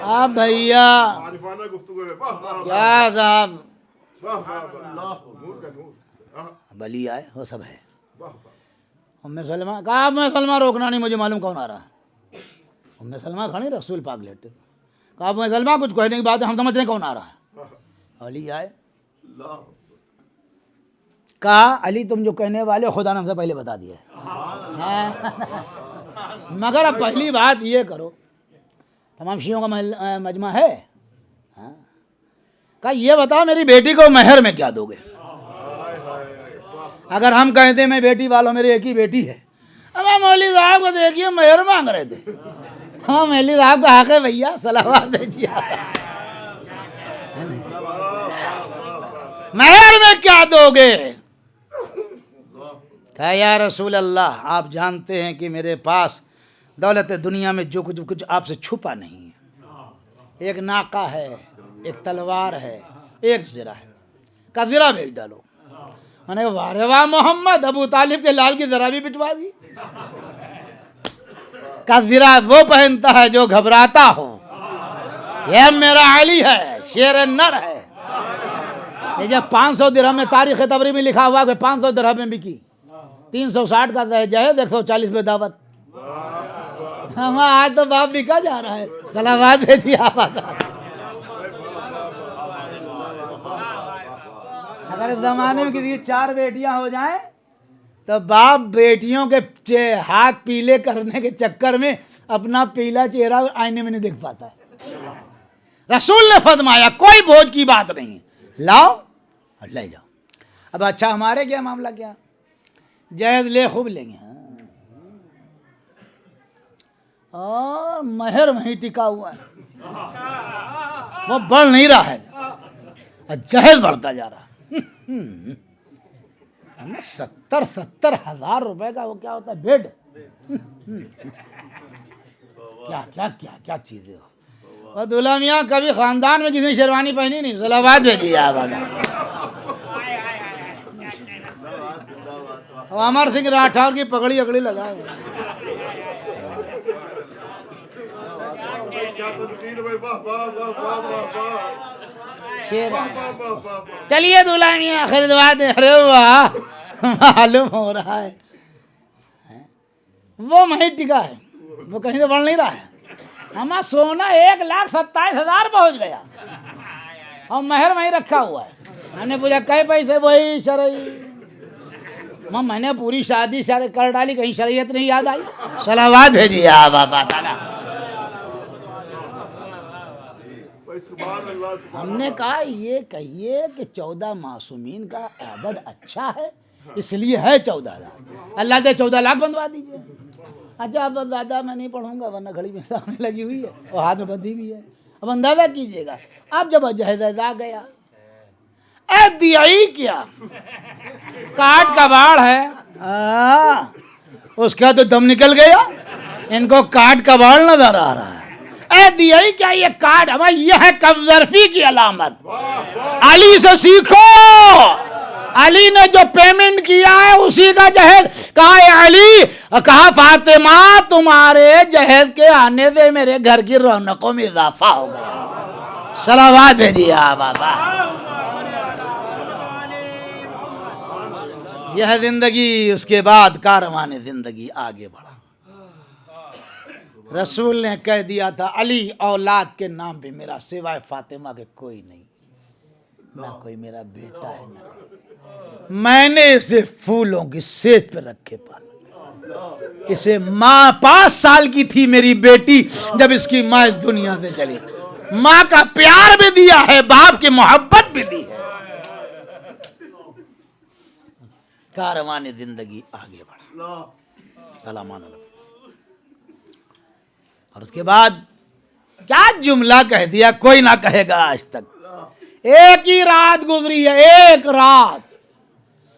اب بھیا کیا صاحب بلی آئے وہ سب ہے، ام سلمہ کہا ام سلمہ روکنا نہیں، مجھے معلوم کون آ رہا ہے، ام سلمہ کھڑی رسول پاک لیٹے، کہا میں سلمان کچھ کہنے کی بات ہے، ہم سمجھ رہے ہیں کون آ رہا ہے. علی آئے، کہا علی تم جو کہنے والے ہو خدا نے ہم سے پہلے بتا دیا ہے، مگر اب پہلی بات یہ کرو، تمام شیعوں کا مجمع ہے، کہا یہ بتاؤ میری بیٹی کو مہر میں کیا دو گے؟ اگر ہم کہتے ہیں میں بیٹی والوں میری ایک ہی بیٹی ہے، اب مولوی صاحب کو دیکھیے مہر مانگ رہے تھے. ہاں مولوی صاحب کا حق ہے بھیا، صلوات بھیجیے. مہر میں کیا دو گے؟ کہا یا رسول اللہ آپ جانتے ہیں کہ میرے پاس دولت دنیا میں جو کچھ آپ سے چھپا نہیں ہے. ایک ناقہ ہے، ایک تلوار ہے، ایک زرہ ہے. کا زرہ بھیج ڈالو. میں نے کہا واہ واہ محمد، ابو طالب کے لال کی زرہ بھی بٹوا دی. کا زرہ وہ پہنتا ہے جو گھبراتا ہو، یہ میرا علی ہے، شیر نر ہے. یہ جب 500 درہم میں تاریخ تبری میں لکھا ہوا کہ 500 درہم میں بکی، 360 کا جہیز، 140 میں دعوت. ہاں آج تو باپ بکا جا رہا ہے. صلوات بھیجیے آپ. اگر اس زمانے میں کسی کی 4 بیٹیاں ہو جائیں تو باپ بیٹیوں کے ہاتھ پیلے کرنے کے چکر میں اپنا پیلا چہرہ آئینے میں نہیں دیکھ پاتا ہے. رسول نے فرمایا کوئی بوجھ کی بات نہیں، لاؤ اور لے جاؤ. اب اچھا ہمارے کیا معاملہ کیا، جہیز لے خوب لیں گے، اور مہر وہیں ٹکا ہوا ہے، وہ بڑھ نہیں رہا ہے، جہیز بڑھتا جا رہا ہے. 70,000 روپے کا وہ کیا ہوتا ہے بیڈ. کیا کیا کیا کیا چیزیں ہو. اور دلہا میاں کبھی خاندان میں کسی نے شیروانی پہنی نہیں. صلوات بھیجیے آپ. امر سنگھ راٹھور کی پگڑی اگڑی لگا ہے. چلیے دلہا میاں خریدوا دے. ارے واہ معلوم ہو رہا ہے وہ وہیں ٹکا ہے، وہ کہیں سے بڑھ نہیں رہا ہے. ہمارا سونا 1,27,000 پہنچ گیا اور مہر وہیں رکھا ہوا ہے. ہم نے پوچھا کئے پیسے؟ وہی شرعی. میں نے پوری شادی کر ڈالی، کہیں شریعت نہیں یاد آئی. صلوات بھیجیے آپ. ہم نے کہا یہ کہیے کہ 14 معصومین کا عدد اچھا ہے اس لیے ہے 14,000. اللہ دے 14 لاکھ بندوا دیجیے. اچھا اب زیادہ میں نہیں پڑھوں گا ورنہ گھڑی میں سامنے لگی ہوئی ہے اور ہاتھ میں بندھی بھی ہے. اب اندازہ کیجیے گا. اب جب جہیز آ گیا، اے دیائی کیا کاٹ کا باڑ ہے، اس کا تو دم نکل گیا. ان کو کاٹ کا باڑ نظر آ رہا ہے. اے دیائی کیا یہ کاٹ ہمیں، یہ ہے کبزرفی کی علامت. علی سے سیکھو. علی نے جو پیمنٹ کیا ہے اسی کا جہیز. کہا اے علی، کہا فاطمہ تمہارے جہیز کے آنے سے میرے گھر کی رونقوں میں اضافہ ہو گیا. صلوات بھیجیے بابا. یہ زندگی. اس کے بعد کاروان زندگی آگے بڑھا. رسول نے کہہ دیا تھا علی اولاد کے نام پہ میرا سوائے فاطمہ کے کوئی نہیں، نہ کوئی میرا بیٹا ہے نہ کوئی. میں نے اسے پھولوں کی سیج پہ رکھے پالا. اسے ماں 5 سال کی تھی میری بیٹی جب اس کی ماں اس دنیا سے چلی. ماں کا پیار بھی دیا ہے، باپ کی محبت بھی دی ہے. کاروان زندگی آگے بڑھا. سلامان علیکم. اور اس کے بعد کیا جملہ کہہ دیا کوئی نہ کہے گا آج تک. ایک ہی رات گزری ہے، ایک رات.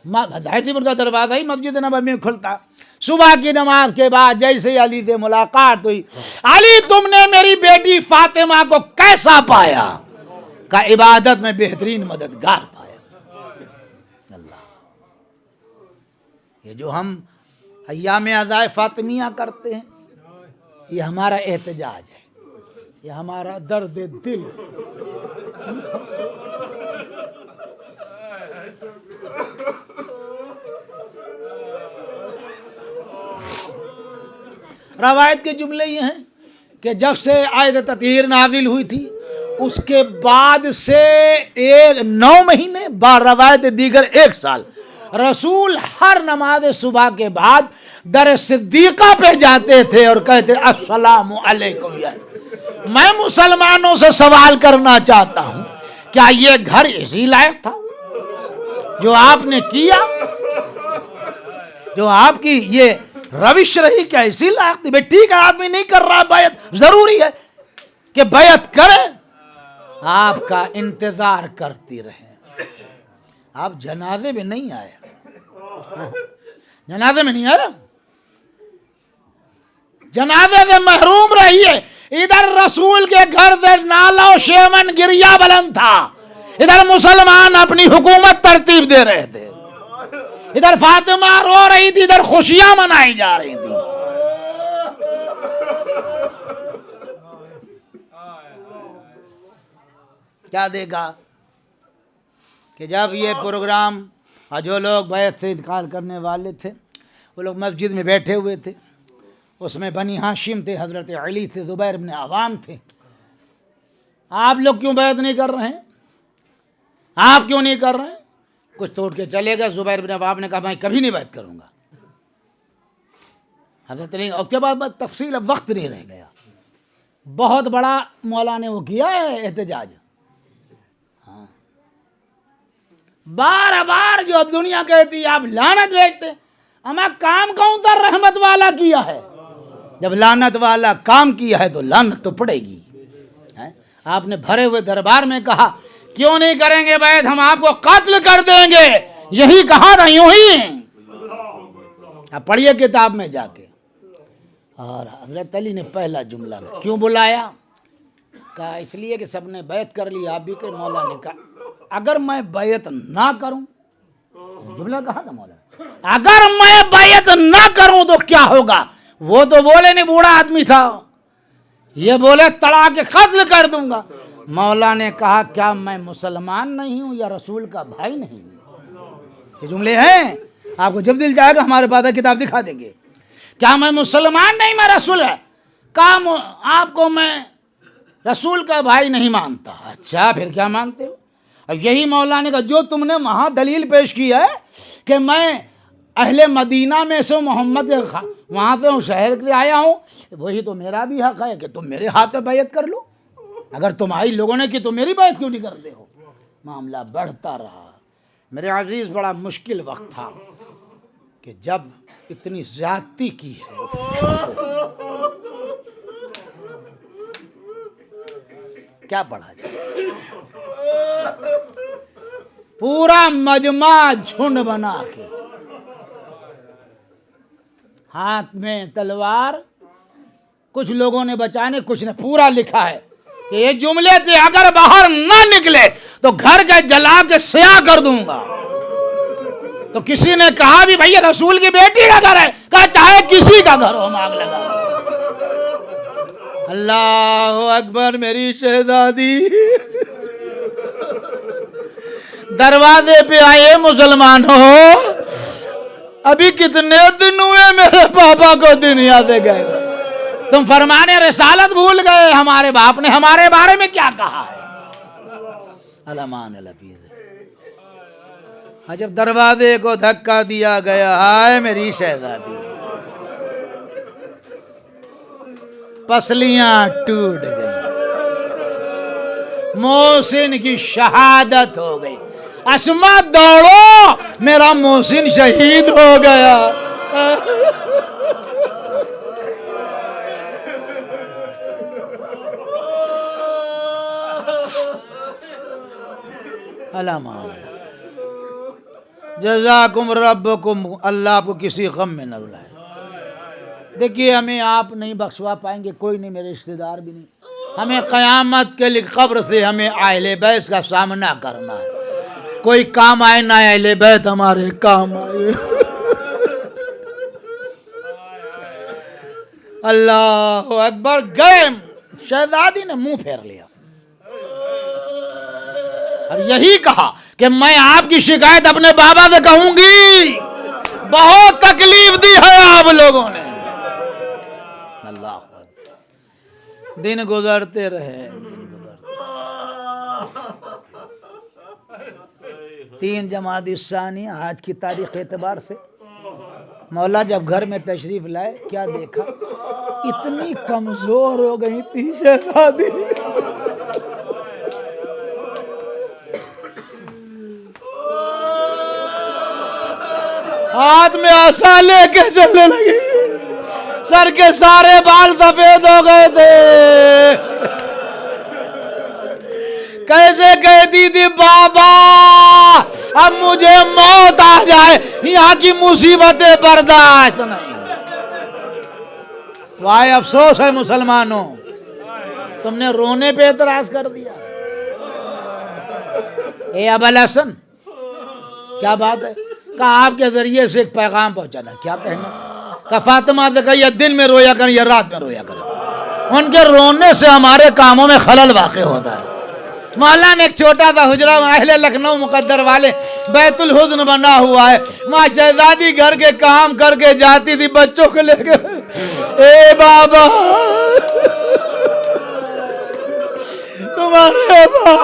ظاہر سی ان کا دروازہ ہی مسجد نبوی میں کھلتا. صبح کی نماز کے بعد جیسے علی سے ملاقات ہوئی، علی تم نے میری بیٹی فاطمہ کو کیسا پایا؟ کا عبادت میں بہترین مددگار پایا. اللہ، یہ جو ہم ایام عزائے فاطمیہ کرتے ہیں یہ ہمارا احتجاج ہے، یہ ہمارا درد دل. روایت کے جملے یہ ہیں کہ جب سے آیت تطہیر نازل ہوئی تھی اس کے بعد سے 9 مہینے، روایت دیگر 1 سال، رسول ہر نماز صبح کے بعد در صدیقہ پہ جاتے تھے اور کہتے السلام علیکم یا۔ میں مسلمانوں سے سوال کرنا چاہتا ہوں، کیا یہ گھر اسی لائق تھا جو آپ نے کیا؟ جو آپ کی یہ روش رہی کیا اسی لائق تھی؟ بھئی ٹھیک ہے آدمی نہیں کر رہا بیعت، ضروری ہے کہ بیعت کرے، آپ کا انتظار کرتی رہے۔ آپ جنازے میں نہیں آئے، جنازے میں نہیں آئے، جنازے سے محروم رہیے۔ ادھر رسول کے گھر سے نالا و شیون گریا بلند تھا، ادھر مسلمان اپنی حکومت ترتیب دے رہے تھے، ادھر فاطمہ رو رہی تھی، ادھر خوشیاں منائی جا رہی تھی۔ کیا دیکھا کہ جب یہ پروگرام جو لوگ بیعت سے انکار کرنے والے تھے وہ لوگ مسجد میں بیٹھے ہوئے تھے، اس میں بنی ہاشم تھے، حضرت علی تھے، زبیر بن عوام تھے۔ آپ لوگ کیوں بیعت نہیں کر رہے ہیں؟ آپ کیوں نہیں کر رہے ہیں؟ کچھ توڑ کے چلے گئے۔ زبیر بن عوام نے کہا میں کبھی نہیں بیعت کروں گا۔ حضرت علی، اس کے بعد تفصیل اب وقت نہیں رہ گیا، بہت بڑا مولا نے وہ کیا ہے احتجاج۔ بار بار جو اب دنیا کہتی ہے آپ لعنت بھیجتے، ہمیں کام کون سا رحمت والا کیا ہے؟ جب لعنت والا کام کیا ہے تو لعنت تو پڑے گی۔ آپ نے بھرے ہوئے دربار میں کہا کیوں نہیں کریں گے بیعت، ہم آپ کو قتل کر دیں گے، یہی کہا تھا، یوں ہی۔ آپ پڑھیے کتاب میں جا کے۔ اور حضرت علی نے پہلا جملہ کیوں بلایا؟ کہا اس لیے کہ سب نے بیعت کر لی، آپ بھی کہ مولا نے کہا اگر میں بیعت نہ کروں، جملہ کہا تھا مولا نے، اگر میں بیعت نہ کروں تو کیا ہوگا؟ وہ تو بولے نہیں، بوڑھا آدمی تھا، یہ بولے تڑا کے قتل کر دوں گا۔ مولا نے کہا کیا میں مسلمان نہیں ہوں یا رسول کا بھائی نہیں ہوں؟ یہ جملے ہیں، آپ کو جب دل جائے گا ہمارے پاس کتاب دکھا دیں گے۔ کیا میں مسلمان نہیں، میں رسول ہے؟ کہا آپ کو میں رسول کا بھائی نہیں مانتا۔ اچھا پھر کیا مانتے ہو؟ یہی مولا نے کہا جو تم نے وہاں دلیل پیش کی ہے کہ میں اہل مدینہ میں سے محمد وہاں سے شہر سے آیا ہوں، وہی تو میرا بھی حق ہے کہ تم میرے ہاتھ میں بیعت کر لو۔ اگر تمہاری لوگوں نے کی تو میری بیعت کیوں نہیں کرتے ہو؟ معاملہ بڑھتا رہا۔ میرے عزیز بڑا مشکل وقت تھا کہ جب اتنی زیادتی کی ہے، کیا پڑھا جائے؟ پورا مجمع جھنڈ بنا کے، ہاتھ میں تلوار، کچھ لوگوں نے بچانے، کچھ نے، پورا لکھا ہے کہ یہ جملے تھے اگر باہر نہ نکلے تو گھر کے جلا کے سیاہ کر دوں گا۔ تو کسی نے کہا بھی بھئی رسول کی بیٹی کا گھر ہے، کہا چاہے کسی کا گھر ہو، آگ لگا۔ اللہ اکبر، میری شہزادی دروازے پہ آئے مسلمانوں، ابھی کتنے دن ہوئے میرے پاپا کو دنیا سے گئے، تم فرمانے رسالت بھول گئے، ہمارے باپ نے ہمارے بارے میں کیا کہا ہے؟ علمان الحفیظ۔ جب دروازے کو دھکا دیا گیا، ہائے میری شہزادی، پسلیاں ٹوٹ گئی، محسن کی شہادت ہو گئی۔ اسما دوڑو، میرا محسن شہید ہو گیا۔ علامہ جزاکم ربکم، اللہ آپ کو کسی غم میں نہ رلائے۔ دیکھیے ہمیں آپ نہیں بخشوا پائیں گے، کوئی نہیں، میرے رشتہ دار بھی نہیں، ہمیں قیامت کے لیے قبر سے ہمیں اہل بیت کا سامنا کرنا ہے۔ کوئی کام آئے نہ اہل بیت ہمارے کام آئے۔ اللہ اکبر، گئے، شہزادی نے منہ پھیر لیا اور یہی کہا کہ میں آپ کی شکایت اپنے بابا سے کہوں گی، بہت تکلیف دی ہے آپ لوگوں نے۔ اللہ دن گزرتے رہے 3 جمادی الثانی آج کی تاریخ اعتبار سے مولا جب گھر میں تشریف لائے کیا دیکھا اتنی کمزور ہو گئی تھی شہزادی ہاتھ میں عصا لے کے چلنے لگی سر کے سارے بال سفید ہو گئے تھے کیسے کہتی تھی بابا اب مجھے موت آ جائے یہاں کی مصیبتیں برداشت نہیں وائے افسوس ہے مسلمانوں تم نے رونے پہ اعتراض کر دیا اے ابو الحسن کیا بات ہے کہا آپ کے ذریعے سے ایک پیغام پہنچانا کیا کہنا کہا فاطمہ سے کہا دن میں رویا کریں یا رات میں رویا کریں ان کے رونے سے ہمارے کاموں میں خلل واقع ہوتا ہے مولا نے ایک چھوٹا سا حجرہ اہل لکھنؤ مقدر والے بیت الحزن بنا ہوا ہے ماں شہزادی گھر کے کام کر کے جاتی تھی بچوں کو لے کے اے بابا تمہارے بابا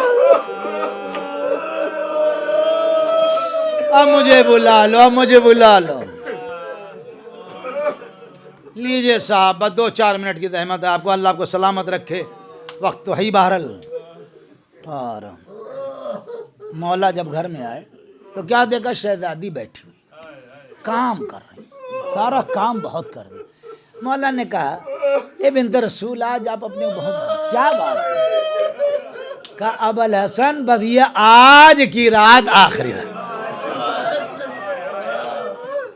اب مجھے بلا لو اب مجھے بلا لو لیجئے صاحب بس 2-4 منٹ کی زحمت ہے آپ کو اللہ آپ کو سلامت رکھے وقت تو ہے ہی بہرحال اور مولا جب گھر میں آئے تو کیا دیکھا شہزادی بیٹھی ہوئی کام کر رہی سارا کام بہت کر رہی مولا نے کہا اے بنت رسول آج آپ اپنے بہت کیا بات ہے کہا ابو الحسن بس یہ آج کی رات آخری رات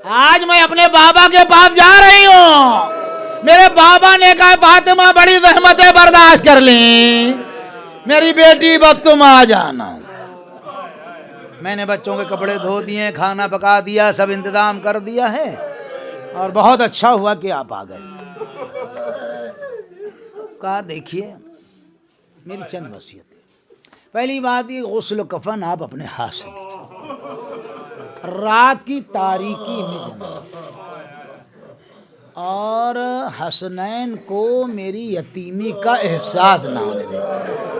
آج میں اپنے بابا کے پاس جا رہی ہوں میرے بابا نے کہا فاطمہ بڑی زحمتیں برداشت کر لیں میری بیٹی بس تم آ جانا میں نے بچوں کے کپڑے دھو دیے کھانا پکا دیا سب انتظام کر دیا ہے اور بہت اچھا ہوا کہ آپ آ گئے کہا دیکھیے میری چند وصیتیں پہلی بات یہ غسل و کفن آپ اپنے ہاتھ سے دیجیے رات کی تاریکی میں جانا اور حسنین کو میری یتیمی کا احساس نہ ہونے دے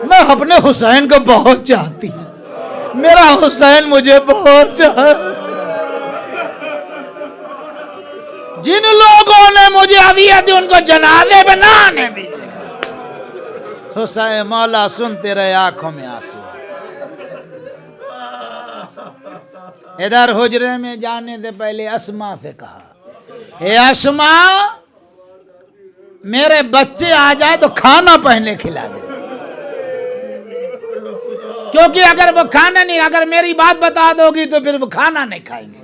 میں اپنے حسین کو بہت چاہتی ہوں میرا حسین مجھے بہت چاہتا جن لوگوں نے مجھے اذیت دی ان کو جنازے پہ نہ آنے دیجیے حسین مولا سنتے رہے آنکھوں میں آنسو ادھر حجرے میں جانے سے پہلے اسما سے کہا اے اسما میرے بچے آ جائے تو کھانا پہلے کھلا دے کیونکہ اگر وہ کھانا نہیں اگر میری بات بتا دو گی تو پھر وہ کھانا نہیں کھائیں گے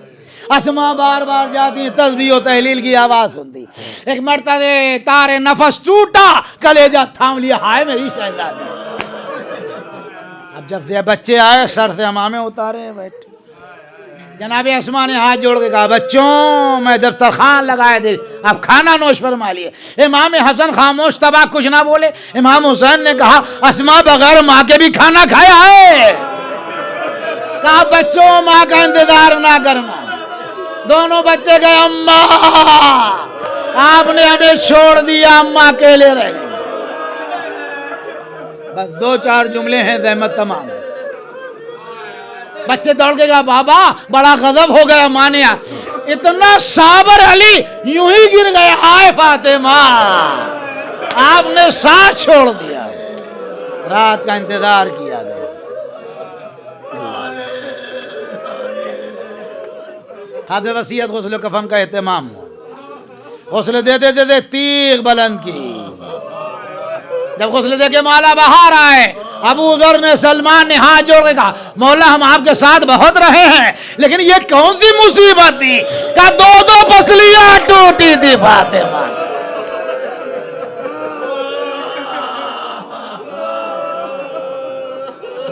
اسما بار بار جاتی تسبیح و تحلیل کی آواز سنتی ایک مرتبہ تارے نفس ٹوٹا کلیجہ تھام لیا ہائے میری شہزادی اب جب یہ بچے آئے سر سے امامے اتارے بیٹھے جناب اسما نے ہاتھ جوڑ کے کہا بچوں میں دسترخوان لگائے تھے اب کھانا نوش فرما لیے امام حسن خاموش تباہ کچھ نہ بولے امام حسین نے کہا اسما بغیر ماں کے بھی کھانا کھایا ہے کہا بچوں ماں کا انتظار نہ کرنا دونوں بچے گئے اماں آپ نے ہمیں چھوڑ دیا اماں اکیلے رہ گئے بس 2-4 جملے ہیں زحمت تمام ہے بچے دوڑ کے کہا بابا بڑا غضب ہو گیا ماں نے اتنا صابر علی یوں ہی گر گئے ہائے فاطمہ آپ نے ساتھ چھوڑ دیا رات کا انتظار کیا گیا حد وصیت غسل کفن کا اہتمام ہوا غسل دیتے دیتے تیغ بلند کی جب غسل دے کے مولا باہر آئے ابو ذر نے سلمان نے ہاتھ جوڑ کے کہا مولا ہم آپ کے ساتھ بہت رہے ہیں لیکن یہ کون سی مصیبت تھی کہا 2 پسلیاں ٹوٹی تھی فاطمہ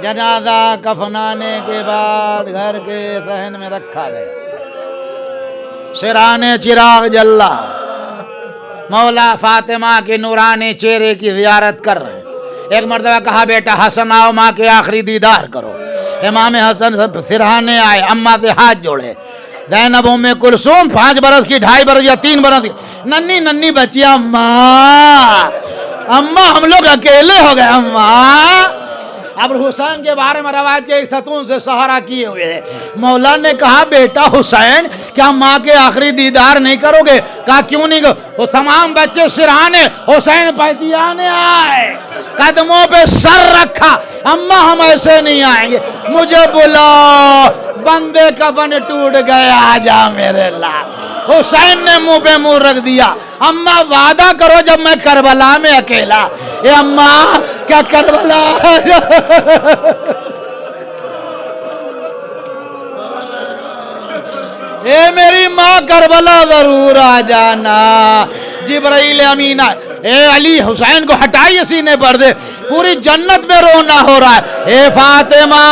جنازہ کفنانے کے بعد گھر کے صحن میں رکھا گیا سرانے چراغ جلا مولا فاطمہ کے نورانی چہرے کی زیارت کر رہے ہیں ایک مرتبہ کہا بیٹا حسن آؤ ماں کے آخری دیدار کرو امام حسن سرہانے آئے اماں سے ہاتھ جوڑے زینب ام کلثوم 5 برس کی 2.5 برس یا 3 برس کی ننی ننی بچیاں ماں اماں ہم لوگ اکیلے ہو گئے اماں. اب حسین کے بارے میں روایت کے ستون سے سہارا کیے ہوئے ہیں. مولا نے کہا بیٹا حسین کیا ماں کے آخری دیدار نہیں کرو گے؟ کہا کیوں نہیں؟ وہ تمام بچے سرہانے حسین پہتیانے آئے, قدموں پہ سر رکھا, اماں ہم ایسے نہیں آئیں گے, مجھے بلا, بندے کا بن ٹوٹ گیا, آجا میرے لال. حسین نے منہ پہ منہ رکھ دیا, اماں وعدہ کرو جب میں کربلا میں اکیلا. اے اماں کیا کربلا اے میری ماں کربلا ضرور آ جانا. جبرائیل امین اے علی حسین کو ہٹائیے سینے پر دے, پوری جنت میں رونا ہو رہا ہے. اے فاطمہ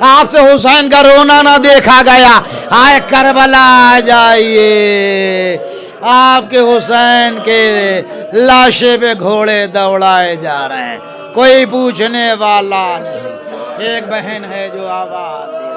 آپ سے حسین کا رونا نہ دیکھا گیا, آئے کربلا آ جائیے. آپ کے حسین کے لاشے پہ گھوڑے دوڑائے جا رہے ہیں, کوئی پوچھنے والا نہیں. ایک بہن ہے جو آواز